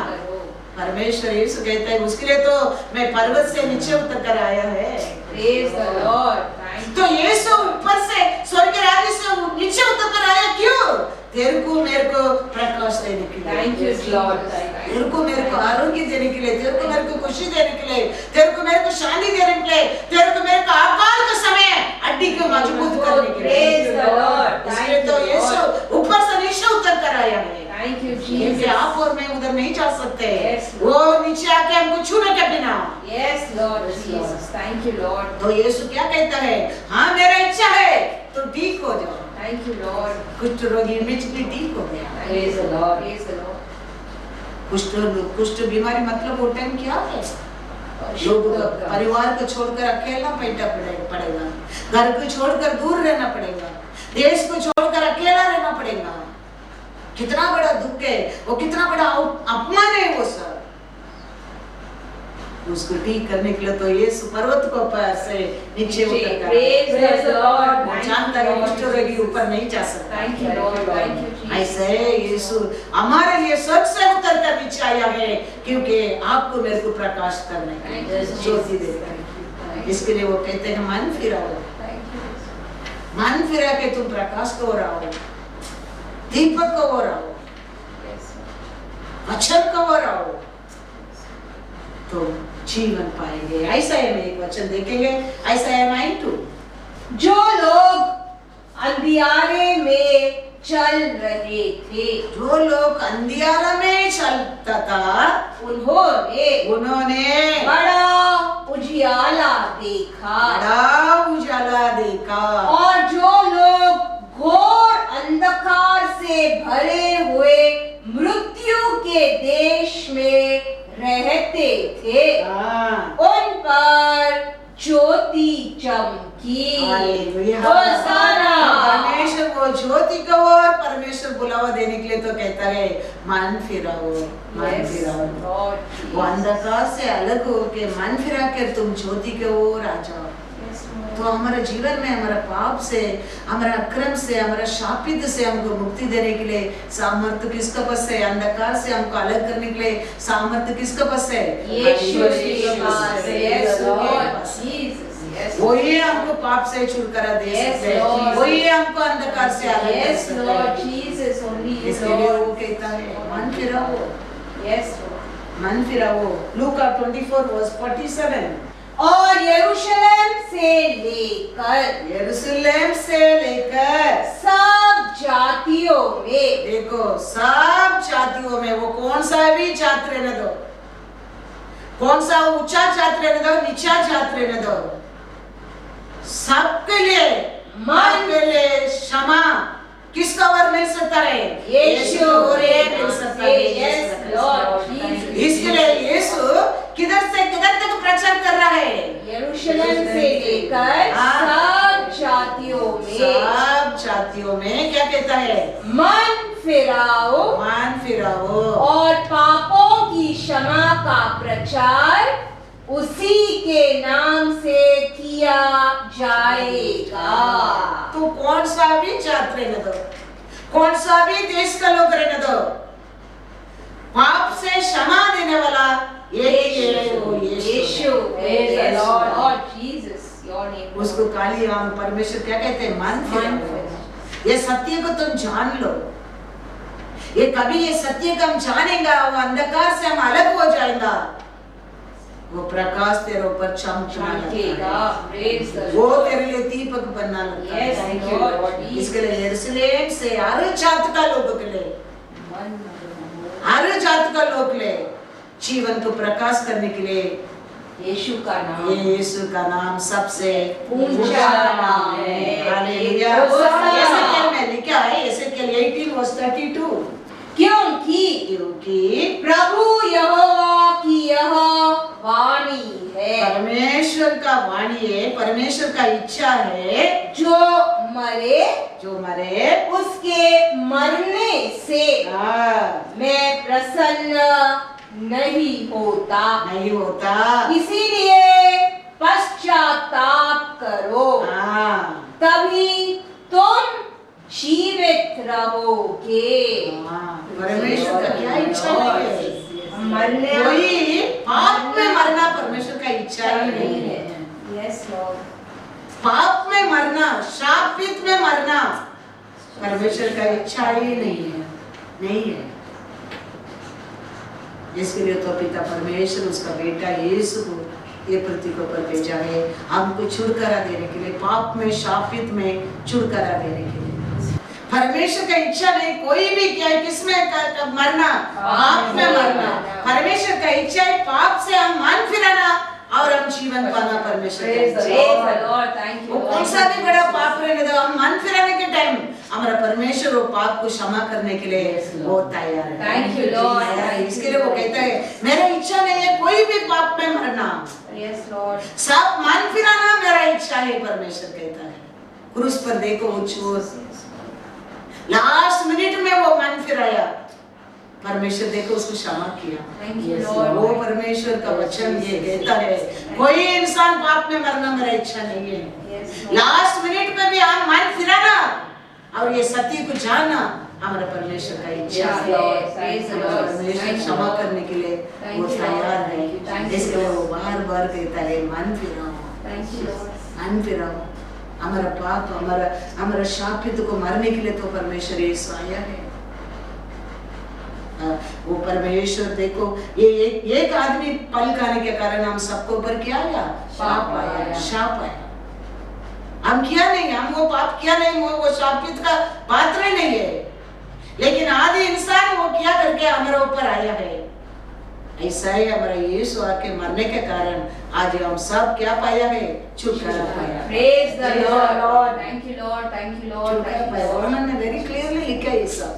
परमेश्वर यीशु कहता है, उसके लिए तो मैं पर्वत से नीचे उतर कर आया है। Praise the Lord. Thank you. तो यीशु ऊपर से स्वर्ग राज्य से नीचे उतर कर आया, क्यों? तेरे को मेरे को प्रकाश देने के लिए। Thank you, Lord. तेरे को मेरे को आरोग्य देने के लिए, तेरे को मेरे को खुशी देने के लिए, तेरे को मेरे को शांति देने के लिए, तेरे को मेरे को आकाल के समय हड्डी को मजबूत करने के लिए। Praise the Lord. इसलिए तो यीशु ऊपर से नीचे उतर कर आया है। Thank you, क्योंकि Jesus. आप और मैं उधर नहीं जा सकते। Yes, वो नीचे आके हमको छूने के बिना। Yes, Lord Jesus. Thank you, Lord. तो यीशु क्या कहता है? हाँ मेरा इच्छा है तो ठीक हो जाओ। Thank you, Lord. कुष्ठ रोगी इमीडिएटली ठीक हो गया। Praise the Lord. Praise the Lord. कुष्ठ बीमारी मतलब वो टाइम क्या है? लोग परिवार को छोड़कर अकेला बैठा पड़ेगा, घर को छोड़कर दूर रहना पड़ेगा, देश को छोड़कर अकेला रहना पड़ेगा। कितना बड़ा दुख है वो, कितना बड़ा अपमान है वो सब। उसको ठीक करने के लिए तो यीशु पर्वत को ऊपर से नीचे उतर कर Praise the Lord. वो जानता है कुष्ठ रोगी ऊपर नहीं जा सकता। Thank you, Lord. Thank you, Jesus. ऐसे यीशु हमारे लिए स्वर्ग से उतर कर नीचे आया है, क्योंकि आपको मेरे को प्रकाश करने का ज्योति देता है। इसके लिए वो कहते हैं मन फिराओ, मन फिरा के तुम प्रकाश को ओर आओ, दीपक को ओर आओ, वचन को ओर आओ, तो जीवन पाएंगे। ऐसा है, में एक वचन देखेंगे, ऐसा है 9:2। जो लोग अंधियारे में चल रहे थे, जो लोग अंधियारा में चलता था, उन्होंने बड़ा उजियाला देखा, बड़ा उजाला देखा। और जो लोग घोर अंधकार से भरे हुए मृत्यु के देश में रहते थे, उन पर ज्योति चमकी। होशाना। परमेश्वर वो ज्योति को और परमेश्वर बुलावा देने के लिए तो कहता है मन फिराओ, मन फिराओ। वो अंधकार से अलग होके मन फिरा कर तुम ज्योति के ओर आ जाओ। तो हमारे जीवन में हमारा पाप से, हमारा अक्रम से, हमारा शापित से हमको मुक्ति देने के लिए सामर्थ्य किसका पास है? अंधकार से हमको अलग करने के लिए सामर्थ्य किसका पास है? यीशु के पास है। Yes, Lord Jesus. Yes. वही हमको पाप से छुटकारा दे सकते हैं, वही हमको अंधकार से अलग कर Yes, सकता Lord है। Jesus. Only you, इसके लिए Lord. वो कहता है मन फिराओ, Yes, Lord. मन फिराओ। लूका 24 वर्स 47। और यरूशलेम से लेकर सब जातियों में, देखो सब जातियों में, वो कौन सा भी जात रहने दो, कौन सा ऊंचा जात रहने दो, नीचा जात रहने दो, सबके लिए मन के लिए क्षमा किसका वर मिल सकता है? यीशु और ये मिल सकता है। Yes Lord. इसके लिए यीशु किधर से किधर तक प्रचार कर रहा है? यरूशलेम से लेकर सब जातियों में क्या कहता है? मन फिराओ और पापों की क्षमा का प्रचार उसी के नाम से किया जाएगा। तो कौन सा भी जात रहने दो, कौन सा भी देश का लोग रहने दो, पाप से क्षमा देने वाला यीशु। उसको काली आम परमेश्वर क्या कहते हैं? मन फिराओ। ये सत्य को तुम जान लो। ये कभी ये सत्य को हम जानेगा, वो अंधकार से हम अलग हो जाएगा, वो प्रकाश तेरे ऊपर चमकेगा, वो तेरे लिए दीपक बनना लगता है। इसके लिए यरूशलेम से हर जात का लोगों के लिए, हर जात का लोग ले जीवन को प्रकाश करने के लिए यीशु का नाम सबसे ऊंचा नाम है। हालेलुया। एसेकियल में लिखा है, एसेकियल 18 वर्स 32, क्योंकि प्रभु यहोवा की यह वाणी है, परमेश्वर का वाणी है, परमेश्वर का इच्छा है, जो मरे उसके मरने से मैं प्रसन्न नहीं होता, इसीलिए पश्चाताप करो, तभी तुम जीवित रहोगे। परमेश्वर का क्या इच्छा है? मरने, कोई पाप में मरना परमेश्वर का इच्छा ही नहीं है। Yes Lord. पाप में मरना, शापित में मरना परमेश्वर का इच्छा ही नहीं है। इसके लिए तो पिता परमेश्वर उसका बेटा यीशु को ये पृथ्वी को पर भेजा है, हमको छुटकारा देने के लिए, पाप में शापित में छुटकारा देने के लिए। परमेश्वर का इच्छा नहीं कोई भी क्या है, किसमें मरना? पाप में मरना। परमेश्वर का इच्छा है पाप से हम मन फिराना और हम जीवन पाना। परमेश्वर वो कौन सा भी बड़ा पाप रहने दो, हम मन फिराने के टाइम हमारा परमेश्वर वो पाप को क्षमा करने के लिए वो तैयार है। Thank you Lord. इसके लिए वो कहता है मेरा इच्छा नहीं है कोई भी पाप में मरना, यस लॉर्ड, सब मन फिराना मेरा इच्छा है। परमेश्वर कहता है क्रूस पर देखो वो लास्ट मिनट में वो मन फिराया, परमेश्वर देखो उसको क्षमा किया। वो परमेश्वर का वचन ये कहता है कोई इंसान पाप में मरना मेरा इच्छा नहीं है। लास्ट मिनट में भी हम मन फिराना और ये सत्य को जानना हमारा परमेश्वर का इच्छा है। परमेश्वर क्षमा करने के लिए वो तैयार है। इसलिए वो बार बार कहता है मन फिराओ, मन फिराओ। हमारा पाप हमारा शापित को मरने के लिए तो परमेश्वर यीशु आया है। वो परमेश्वर देखो ये एक आदमी पल खाने के कारण हम सबको ऊपर क्या आया? पाप आया, शाप आया। हम किया नहीं, हम वो पाप किया नहीं, वो शापित का पात्र ही नहीं है, लेकिन आदि इंसान वो क्या करके हमारे ऊपर आया है। ऐसा ही हमारा यीशु आके मरने के कारण आज हम सब क्या पाया है? छुटकारा पाया। Praise the Lord, thank you Lord, thank you Lord. उन्होंने वेरी क्लियरली लिखा है सब।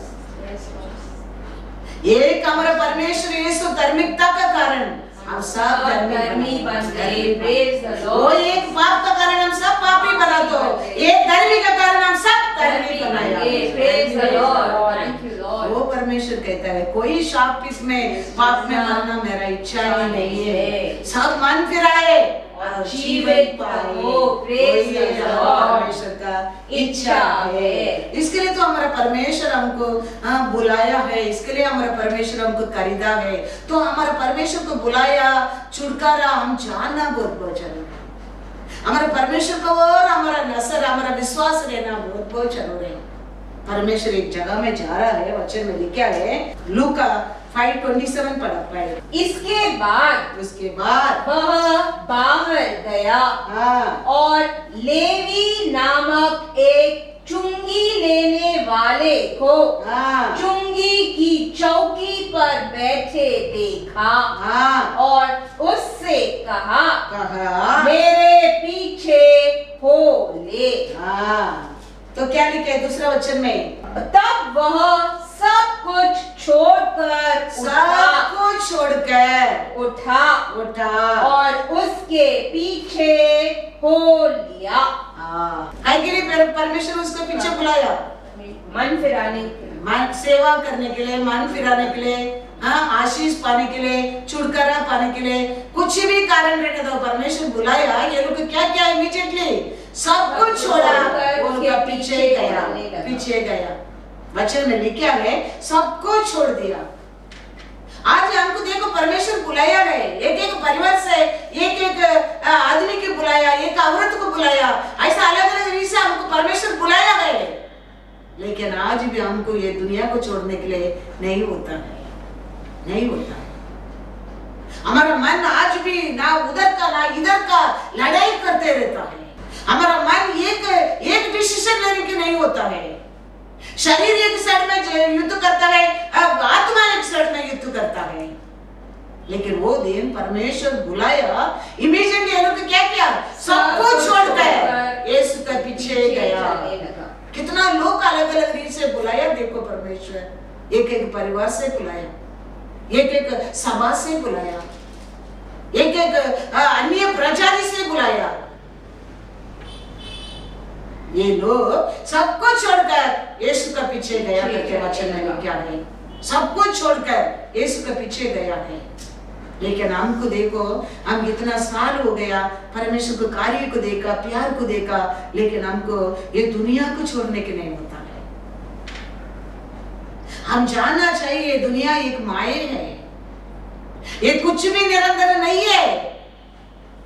एक हमारा परमेश्वर यीशु धार्मिकता का कारण हम सब धर्मी बन गए। Praise the Lord. वो एक पाप का कारण हम सब पापी बना, तो एक धर्मी का कारण हम सब धर्मी बनाए। Praise the Lord, thank you Lord. वो परमेश्वर कहता है कोई शापित में पाप में मरना मेरा इच्छा ही नहीं है, सब मन फिराए और जीवित पाओ। प्रेज द लॉर्ड, परमेश्वर का इच्छा है। इसके लिए तो हमारा परमेश्वर हमको बुलाया है, इसके लिए हमारा परमेश्वर हमको खरीदा है। तो हमारा परमेश्वर को बुलाया, छुटकारा हम जानना बहुत जरूरी है। हमारे परमेश्वर को और हमारा नसर, हमारा विश्वास रहना बहुत जरूरी है। परमेश्वर एक जगह में जा रहा है, वचन में लिखा है लूका 5:27 पढ़ा। उसके बाद वह बाहर गया और लेवी नामक एक चुंगी लेने वाले को चुंगी की चौकी पर बैठे देखा और उससे कहा मेरे पीछे हो ले। तो क्या लिखा है दूसरा वचन में? तब वह सब कुछ छोड़कर उठा और उसके पीछे हो लिया। के लिए परमेश्वर उसको पीछे बुलाया? मन फिराने, मन सेवा करने के लिए, मन फिराने के लिए, आशीष पाने के लिए, छुटकारा पाने के लिए, कुछ भी कारण रहने दो, परमेश्वर बुलाया। ये लोग क्या क्या इमीडिएटली सब कुछ छोड़ा, उनका पीछे गया। वचन में लिखा है सबको छोड़ दिया। आज हमको देखो परमेश्वर बुलाया गए, एक एक परिवार से एक एक आदमी को बुलाया, एक औरत को बुलाया, ऐसा अलग अलग रीति से हमको परमेश्वर बुलाया गए। लेकिन आज भी हमको ये दुनिया को छोड़ने के लिए नहीं होता है। हमारा मन आज भी ना उधर का ना इधर का लड़ाई करते रहता है। हमारा मन एक डिसीजन लेने की नहीं होता है। शरीर एक साइड में युद्ध करता है, अब आत्मा एक साइड में युद्ध करता है। लेकिन वो दिन परमेश्वर बुलाया, इमीडिएटली लोग क्या किया? सब कुछ छोड़कर यीशु के पीछे गया। कितना लोग अलग अलग रीत से बुलाया देखो परमेश्वर, एक एक परिवार से बुलाया, एक एक सभा से बुलाया, एक एक अन्य प्रजाति से बुलाया। ये लोग सबको छोड़कर यीशु का पीछे गया करके वचन में लिखा है। सब कुछ छोड़कर यीशु का पीछे गया है। लेकिन हमको देखो, हम इतना साल हो गया परमेश्वर को कार्य को देखा, प्यार को देखा, लेकिन हमको ये दुनिया को छोड़ने के नहीं होता है। हम जानना चाहिए दुनिया एक माया है, ये कुछ भी निरंतर नहीं है।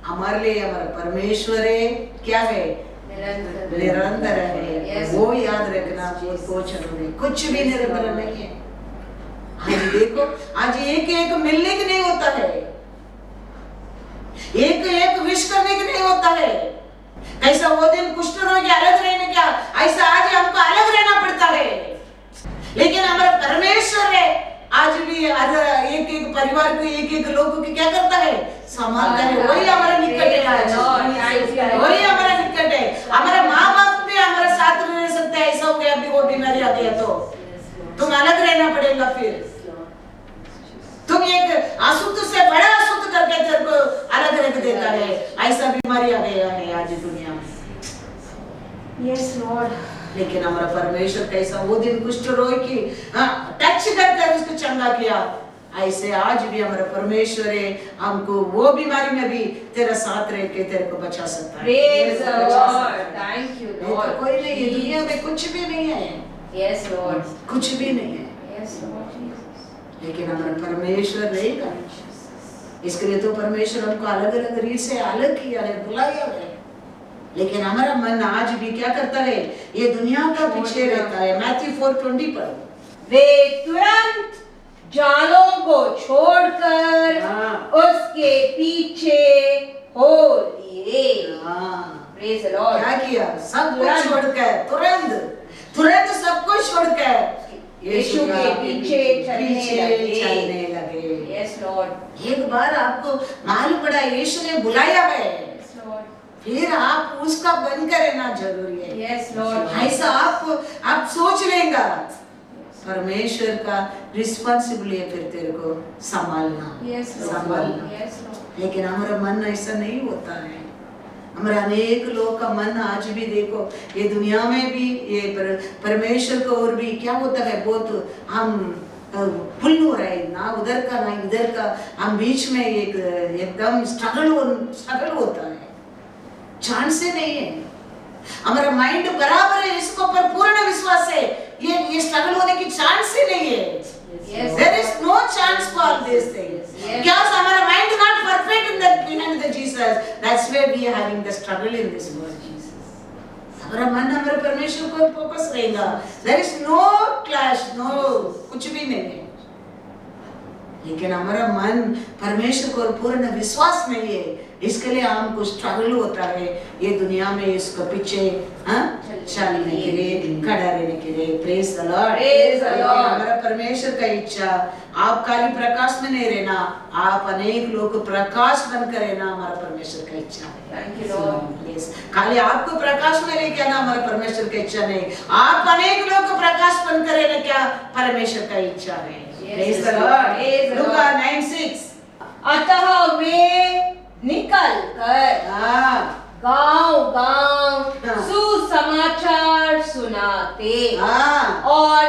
हमारे लिए हमारा परमेश्वर है, क्या है? निरंतर है। वो याद रखना, वो जरूरी, कुछ भी निरंतर नहीं है। आज देखो, आज एक एक मिलने के नहीं होता है, एक एक विश करने के नहीं होता है। कैसा वो दिन कुष्ठ रोगी अलग रहने का, ऐसा आज हमको अलग रहना पड़ता है। लेकिन हमारा परमेश्वर है, आज भी एक एक परिवार को एक एक लोगों को क्या करता है? संभालता है। वही हमारा निकट है, वही हमारा निकट है। हमारा माँ बाप भी हमारा साथ नहीं रह सकते, ऐसा हो गया अभी वो बीमारी आ गया तो तुम अलग रहना पड़ेगा। फिर तुम एक अशुद्ध से बड़ा अशुद्ध करके तेरे को अलग रख देता है। ऐसा बीमारी आ गया है आज दुनिया में। Yes Lord. लेकिन हमारा परमेश्वर कैसा वो दिन कुष्ठ रोग की टच करके उसको चंगा किया, ऐसे आज भी हमारा परमेश्वर है, हमको वो बीमारी में भी तेरा साथ रह के तेरे को बचा सकता है। Praise the Lord, thank you Lord. तो कोई नहीं, दुनिया में कुछ भी नहीं है। यस लॉर्ड, कुछ भी नहीं है। Yes Lord Jesus. लेकिन हमारा परमेश्वर रहेगा। इसके लिए तो परमेश्वर हमको अलग अलग रीत से अलग किया है, बुलाया है। लेकिन हमारा मन आज भी क्या करता है? ये दुनिया का पीछे रहता है। मैथ्यू 4:20 पढ़ो। वे तुरंत जालों को छोड़कर उसके पीछे हो लिए। Praise the Lord. क्या किया? सब कुछ छोड़कर, तुरंत सब कुछ छोड़कर यीशु के पीछे चलने लगे। Yes Lord. एक बार आपको मालूम पड़ा यीशु ने बुलाया है, फिर आप उसका बनकर रहना जरूरी है। Yes Lord. ऐसा आप सोच लेगा, परमेश्वर का रिस्पांसिबिलिटी है फिर तेरे को संभालना। लेकिन हमारा मन ऐसा नहीं होता है। हमारा अनेक लोग का मन आज भी देखो, ये दुनिया में भी ये परमेश्वर को और भी क्या होता है, बहुत हम फुल हो रहे हैं, ना उधर का ना इधर का, हम बीच में एकदम स्ट्रगल होता है। चांस ही नहीं है। हमारा माइंड बराबर है, इसको पर पूर्ण विश्वास है, ये स्ट्रगल होने की चांस ही नहीं है। There is no chance for this thing. Because our mind is not perfect in the behind the Jesus. That's why we are having the struggle in this world. हमारा मन हमारे परमेश्वर को फोकस रहेगा। There is no clash, no कुछ भी नहीं है। लेकिन हमारा मन परमेश्वर को पूर्ण विश्वास नहीं है, इसके लिए हमको स्ट्रगल होता है ये दुनिया में इसको पीछे चलने के लिए, खड़ा रहने के लिए। Praise the Lord. हमारा परमेश्वर का इच्छा आप खाली प्रकाश में नहीं रहना, आप अनेक लोग को प्रकाश बनकर रहना, हमारा परमेश्वर का इच्छा है। Thank you Lord. खाली आपको प्रकाश में लेके आना हमारा परमेश्वर का इच्छा नहीं, आप अनेक लोग को प्रकाश बनकर रहने क्या परमेश्वर का इच्छा है। Praise the Lord. लूका 9:6। अतः वे निकल कर गांव-गांव सुसमाचार सुनाते और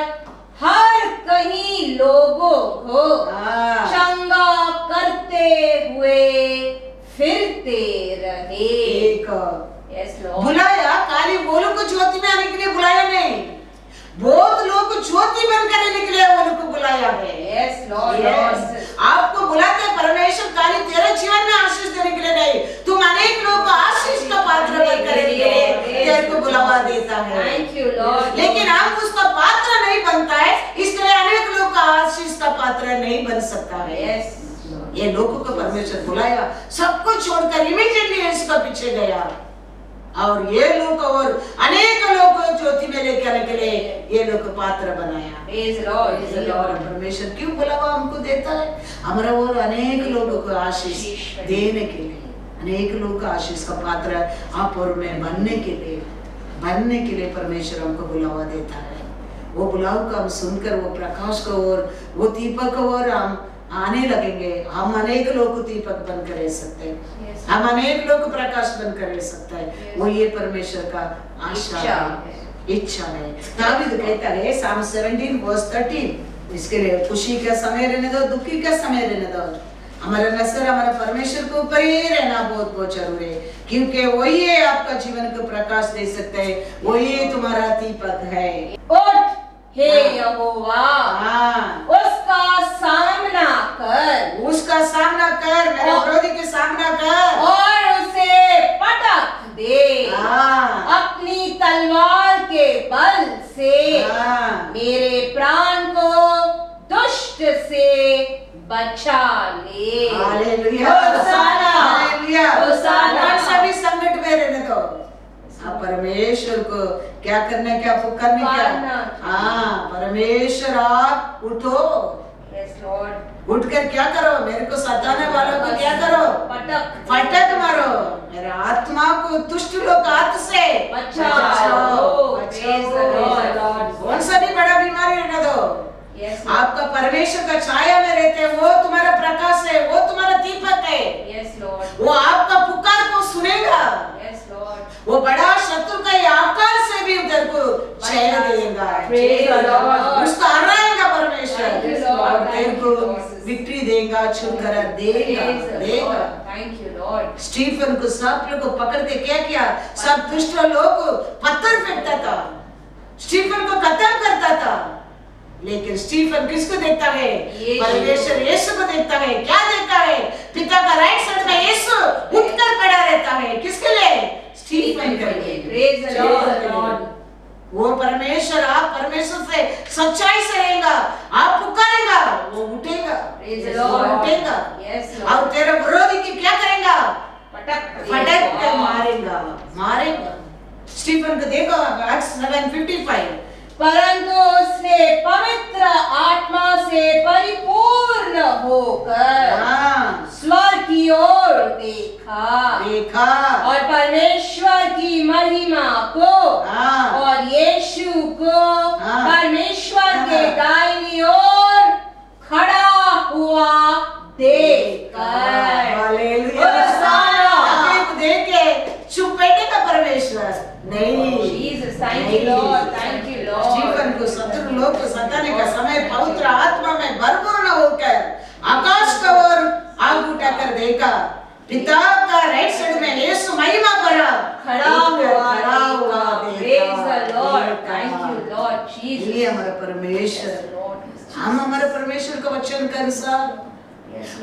हर कहीं लोगों को चंगा करते हुए फिरते रहे। बुलाया खाली वो लोग को ज्योति में आने के लिए बुलाया नहीं, बहुत लोग को ज्योति बनकर निकले वो लोग को बुलाया है। Yes Lord. आपको बुलाते परमेश्वर खाली तेरे जीवन में आशीष देने के लिए नहीं, तुम अनेक लोगों को आशीष का पात्र बनकर तेरे को बुलावा देता है। Thank you Lord. लेकिन हम उसका पात्र नहीं बनता है, इसलिए अनेक लोग का आशीष का पात्र नहीं बन सकता है। यस ये लोगों को परमेश्वर बुलाया, सब कुछ छोड़कर इमीडिएटली इसका पीछे गया और ये लोग और अनेक लोग को ज्योति में लेकर आने के लिए ये लोग को पात्र बनाया। Praise Lord. परमेश्वर क्यों बुलावा हमको देता है, हमारा वो अनेक लोगों को आशीष देने के लिए, अनेक लोग का आशीष का पात्र आप और मैं बनने के लिए परमेश्वर हमको बुलावा देता है। वो बुलाव का हम सुनकर वो प्रकाश को और वो दीपक को और हम आने लगेंगे, हम अनेक लोग को दीपक बनकर रह सकते हैं, हम अनेक लोग को प्रकाश बनकर रह सकते हैं। वो ये परमेश्वर का आशा है, इच्छा है। दाऊद कहता है Psalm 17:13, इसके लिए खुशी का समय रहने दो, दुखी का समय रहने दो, हमारा नजर हमारा परमेश्वर के ऊपर ही रहना बहुत बहुत जरूरी है, क्योंकि वही है आपका जीवन को प्रकाश दे सकते हैं, वही तुम्हारा दीपक है। उठ हे यहोवा, उसका सामना कर, मेरे विरोधी के सामना कर और उसे पटक दे। अपनी तलवार के बल से मेरे प्राण को दुष्ट से बचा ले। Hallelujah, hallelujah. सभी संकट में रहने दो, परमेश्वर को क्या करना, क्या पुकारने, क्या परमेश्वर आप उठो। उठकर क्या करो, मेरे को सताने वालों को क्या करो, फटक मारो, मेरे आत्मा को दुष्ट लोग हाथ से बचाओ। कौन सा भी बड़ा बीमारी रहने दो, आपका परमेश्वर का छाया में रहते, वो तुम्हारा प्रकाश है, वो तुम्हारा दीपक है। वो आपका पुकार को सुनेगा, वो बड़ा शत्रु का आकार से भी उधर को छेड़ देगा, उसको हराएगा परमेश्वर और तेरे को विक्ट्री देगा, छुटकारा देगा। Thank you Lord. स्टीफन को सब लोग को पकड़ के क्या किया, सब दुष्ट लोग को पत्थर फेंकता था, स्टीफन को खत्म करता था, लेकिन स्टीफन किसको देखता है, परमेश्वर यीशु को देखता है। क्या देखता है, पिता का राइट साइड में यीशु उठकर खड़ा रहता है, किसके लिए, स्टीफन के लिए। Praise the Lord. वो परमेश्वर, आप परमेश्वर से सच्चाई से रहेगा, आप पुकारेगा, वो उठेगा, उठेगा और तेरे विरोधी की क्या करेगा, फटक कर मारेगा। स्टीफन को देखो Acts 7:55, परंतु उसने पवित्र आत्मा से परिपूर्ण होकर स्वर्ग की ओर देखा और परमेश्वर की महिमा को और यीशु को परमेश्वर के दाहिनी ओर खड़ा हुआ देखकर देखे चुप बैठेगा परमेश्वर नहीं। Thank you Lord, thank you Lord. Stephen को शत्रु लोग को सताने का समय पवित्र आत्मा में भरपूर होकर आकाश का ओर आग उठाकर देखा, पिता का राइट साइड में यीशु महिमा भरा खड़ा हुआ praise the Lord, thank you Lord Jesus. ये हमारा परमेश्वर, हम हमारे परमेश्वर का वचन के अनुसार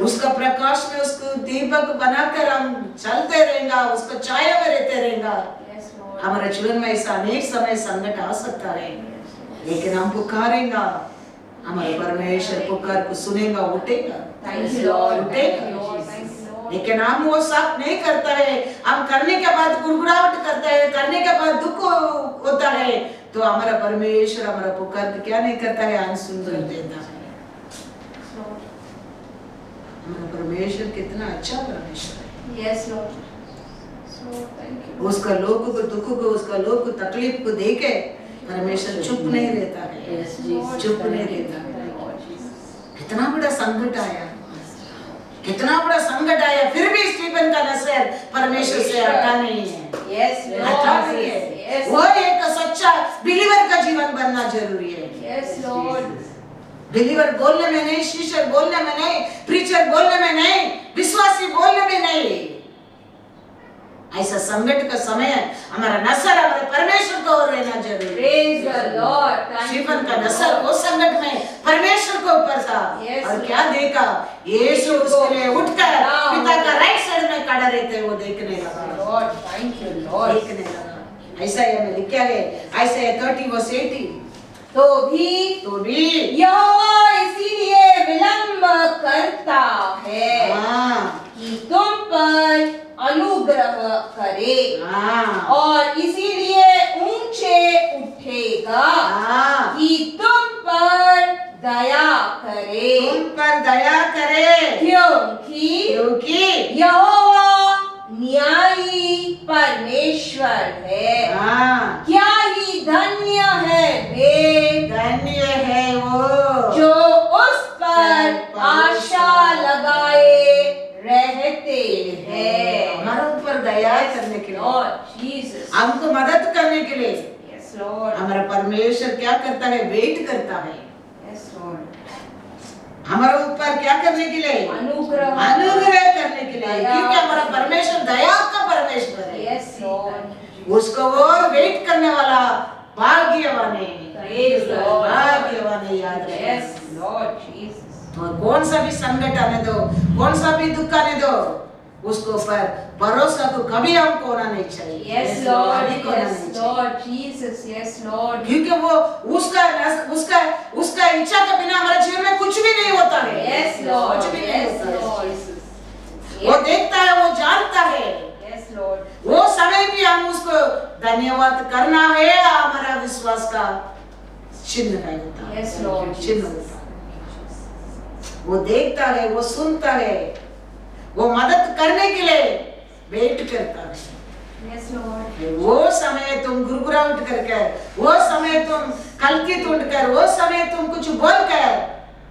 उसका प्रकाश में उसको दीपक बनाकर हम चलते रहेंगे, उसको छाया में रहते रहेंगे। हमारे जीवन में ऐसा अनेक समय संकट आ सकता है, लेकिन हम पुकारेंगे, हमारे परमेश्वर पुकार को सुनेगा, उठेगा, उठेगा। लेकिन हम वो सब नहीं करता है, हम करने के बाद गुड़गुड़ाहट करता है, करने के बाद दुख होता है, तो हमारा परमेश्वर हमारा पुकार को क्या नहीं करता है, अनसुन कर देता है। हमारा परमेश्वर कितना अच्छा परमेश्वर है। Yes, Lord. So thank you. उसका लोगों को दुख को, उसका लोग को तकलीफ को देखे परमेश्वर चुप नहीं रहता है, चुप नहीं रहता है। कितना बड़ा संकट आया, कितना बड़ा संकट आया, फिर भी स्टीफन का नजर परमेश्वर से हटा नहीं है। Yes, हटा नहीं है। वो एक सच्चा बिलीवर का जीवन बनना जरूरी है। Yes, Lord. बिलीवर बोलने में नहीं, शिष्य बोलने में नहीं, प्रीचर बोलने में नहीं, विश्वासी बोलने में नहीं। ऐसा संकट का समय है, हमारा नजर हमारे परमेश्वर को ओर रहना जरूरी है। Praise the Lord. Thank you, Stephen का नजर वो संकट में परमेश्वर को ऊपर था, Yes, और क्या देखा, यीशु उसके लिए उठकर पिता का राइट साइड में खड़ा रहते वो देखने लगा। Lord. Thank you, Lord. देखने लगा। ऐसा है में लिखा है, ऐसा है 30:80, तो भी यहोवा इसीलिए विलंब करता है कि तुम पर अनुग्रह करे, और इसीलिए ऊंचे उठेगा कि तुम पर दया करे, तुम पर दया करे, क्योंकि यहोवा न्यायी परमेश्वर है। क्या ही धन्य है वे, धन्य है वो जो उस पर आशा लगाए रहते हैं। हमारे ऊपर दया करने के लिए, Lord Jesus. हमको मदद करने के लिए Yes, Lord. हमारा परमेश्वर क्या करता है, वेट करता है। Yes, Lord. हमारे ऊपर क्या करने के लिए, अनुग्रह करने के लिए, क्योंकि हमारा परमेश्वर दया का परमेश्वर है। Yes, Lord. उसको वो वेट करने वाला भाग्यवान है, Praise the Lord. भाग्यवान है, याद रहे। Yes, Lord Jesus. और कौन सा भी संकट आने दो, कौन सा भी दुख आने दो, उसको पर भरोसा को कभी हम खोना नहीं चाहिए। Yes, Lord. कभी खोना Yes, नहीं चाहिए। Lord Jesus. Yes, Lord. क्योंकि वो उसका इच्छा के बिना हमारे जीवन में कुछ भी नहीं होता है। Yes, Lord. कुछ भी नहीं Yes, होता है। Lord. वो देखता है, वो जानता है। Yes, Lord. वो समय भी हम उसको धन्यवाद करना है, हमारा विश्वास का चिन्ह है होता है। Yes, Lord. चिन्ह होता है। वो देखता है, वो सुनता है, वो मदद करने के लिए वेट करता है। Yes, Lord. वो समय तुम गुरगुराहट करके, वो समय तुम कलकित उठकर, वो समय तुम कुछ बोलकर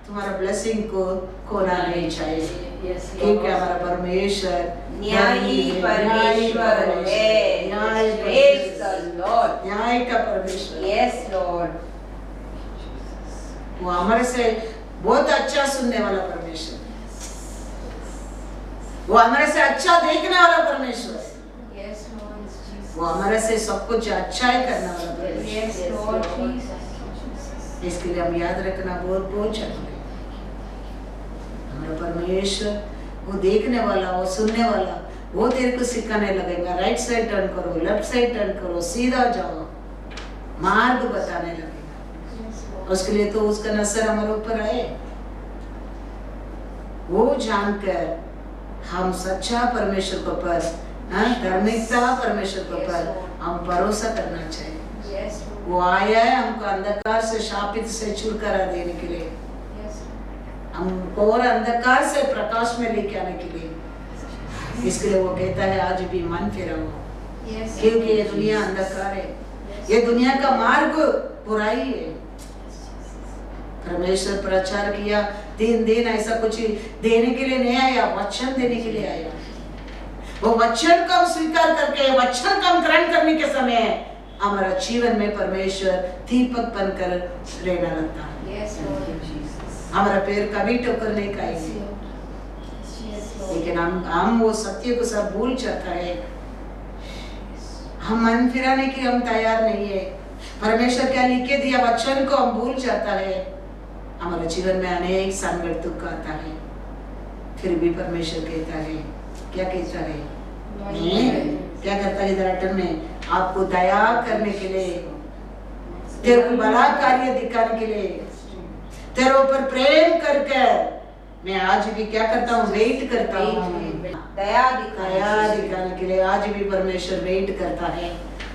तुम्हारा ब्लेसिंग को खोना नहीं चाहिए। Yes, क्योंकि Lord. हमारा परमेश्वर न्यायी परमेश्वर है। न्याय Praise the Lord. न्याय का परमेश्वर। Yes, Lord. वो हमारे से बहुत अच्छा सुनने वाला परमेश्वर, वो हमारे से अच्छा देखने वाला परमेश्वर, Yes, Lord Jesus. वो हमारे से सब कुछ अच्छा ही करने वाला परमेश्वर। Yes, Lord Jesus. इसके लिए हम याद रखना बहुत बहुत जरूरी है। हमारा परमेश्वर वो देखने वाला, वो सुनने वाला, वो तेरे को सिखाने लगेगा, राइट साइड टर्न करो, लेफ्ट साइड टर्न करो, सीधा जाओ, मार्ग बताने लगेगा। उसके लिए तो उसका नजर हमारे ऊपर आए, वो जानकर हम सच्चा परमेश्वर के ऊपर, धार्मिकता परमेश्वर के ऊपर हम भरोसा करना चाहिए। Yes, वो आया है हमको अंधकार से, शापित से छुटकारा देने के लिए, yes, हमको और अंधकार से प्रकाश में लेके आने के लिए। इसके लिए वो कहता है आज भी मन फिराओ, yes. क्योंकि ये दुनिया अंधकार है, ये दुनिया का मार्ग बुराई है। परमेश्वर प्रचार किया 3 दिन, ऐसा कुछ देने के लिए नहीं आया, वचन देने के लिए आया। वो वचन को स्वीकार करके, वचन को ग्रहण करने के समय हमारा जीवन में परमेश्वर दीपक बनकर रहना लगता है। Yes, Lord Jesus. हमारा पैर कभी ठोकर नहीं खाएंगे, Yes, Lord. लेकिन हम वो सत्य को सब भूल जाता है। हम मन फिराने के हम तैयार नहीं है। परमेश्वर क्या लिखे दिया वचन को हम भूल जाता है। हमारे जीवन में अनेक संकट दुख आता है, फिर भी परमेश्वर कहता है, क्या कहता है, क्या करता है इधर अटन में, आपको दया करने के लिए, तेरे को बड़ा कार्य दिखाने के लिए, तेरे ऊपर प्रेम करके मैं आज भी क्या करता हूँ, वेट करता हूँ। दया दिखाने के लिए आज भी परमेश्वर वेट करता है।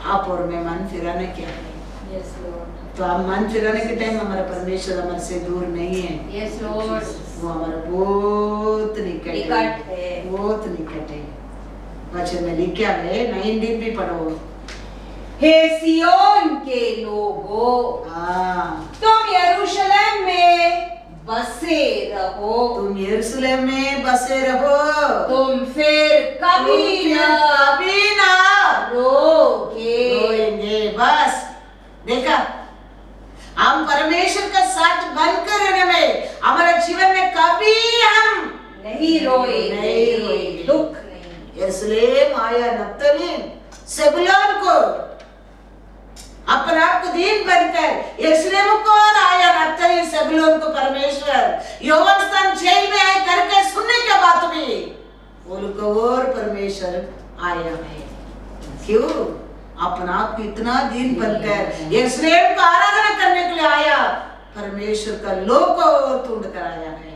आप और मैं मन फिराने क्या है। Yes, Lord. तो आप मन फिराने के टाइम हमारा परमेश्वर हमारे से दूर नहीं है। Yes, Lord. वो हमारा बहुत निकट निकट है, है। बहुत निकट है। वचन में लिखा है, 19 भी पढ़ो। हे सियोन के लोगों, तुम यरूशलेम में बसे रहो, तुम यरूशलेम में बसे रहो, तुम फिर कभी ना रोएंगे। बस देखा, हम परमेश्वर का साथ बनकर रहने में हमारे जीवन में कभी हम नहीं रोएंगे, दुख नहीं। यरूशलेम आया नप्तली सेबुलोन को अपने आप को दीन बनकर यरूशलेम को आया नप्तली सेबुलोन को परमेश्वर यहोवा स्थान जेल में आए करके सुनने के बाद भी उनको और परमेश्वर आया है। क्यों? अपना आप को इतना दीन बनकर यरूशलेम को आराधना करने के लिए आया, परमेश्वर का लोक को और ढूंढ कर आया है।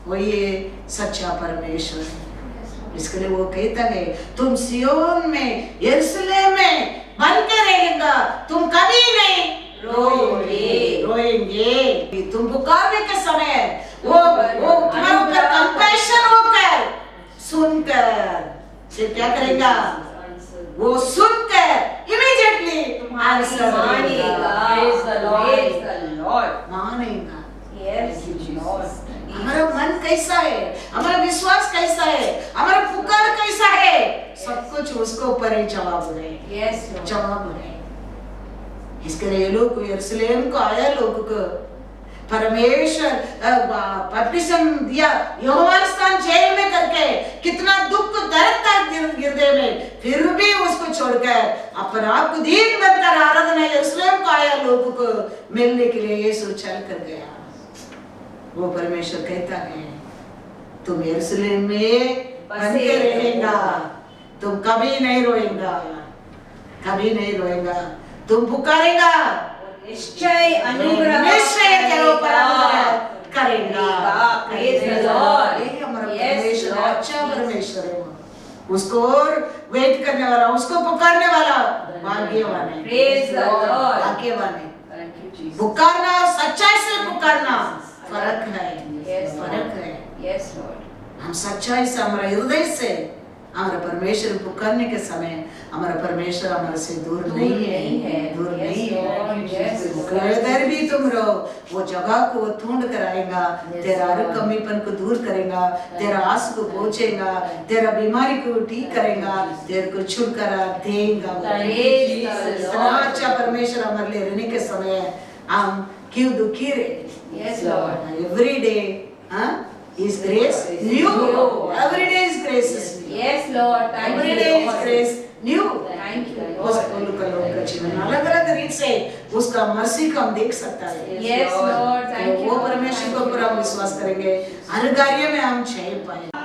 वही सच्चा परमेश्वर है। इसके लिए वो कहता है, तुम सियोन में यरूशलेम में बनकर रहेगा, तुम कभी नहीं रोएंगे। तुम पुकारने के समय वो तुम्हारे ऊपर कंपैशन होकर सुनकर फिर क्या करेगा, वो सुनकर इमीडिएटली आंसर मानेगा। हमारा मन कैसा है, हमारा विश्वास कैसा है, हमारा पुकार कैसा है, सब कुछ उसके ऊपर ही जवाब है। जवाब है। इसके लिए लोग यरूशलेम को आया, लोग को परमेश्वर बपतिस्म दिया, यहोवा स्थान जेल में करके कितना दुख दर्द था हृदय में, फिर भी उसको छोड़कर अपने आप को दीन बनकर आराधना यरूशलेम को आया, लोगों को मिलने के लिए यीशु चल कर गया। वो परमेश्वर कहता है, तुम यरूशलेम में बनके रहेगा, तुम कभी नहीं रोएगा, कभी नहीं रोएगा, तुम पुकारेगा, निश्चय अनुग्रह करेगा। अच्छा परमेश्वर है वो, उसको और वेट करने वाला, उसको पुकारने वाला भाग्यवान है, भाग्यवान है। पुकारना और सच्चाई से पुकारना फर्क है, फर्क है। हम सच्चाई से, हमारा हृदय से हमारा परमेश्वर पुकारने के समय हमारा परमेश्वर हमारे से दूर नहीं है, दूर नहीं है। अगर भी तुम रहो, वो जगह को ढूंढ कर आएगा, तेरा हर कमीपन को दूर करेगा, तेरा आंसू को पहुंचेगा, तेरा बीमारी को ठीक करेगा, तेरे को छुटकारा देगा। इतना अच्छा परमेश्वर हमारे लिए रहने के समय हम क्यों दुखी रहे? Every day His grace new. Every day is grace. Yes, Lord. Every day is grace new. Thank you. उसको लोग का जीवन अलग-अलग रीत से उसका मर्सी को हम देख सकता है। Yes, Lord. Thank you. वो परमेश्वर को पूरा विश्वास करेंगे, हर कार्य में हम जय पाएंगे।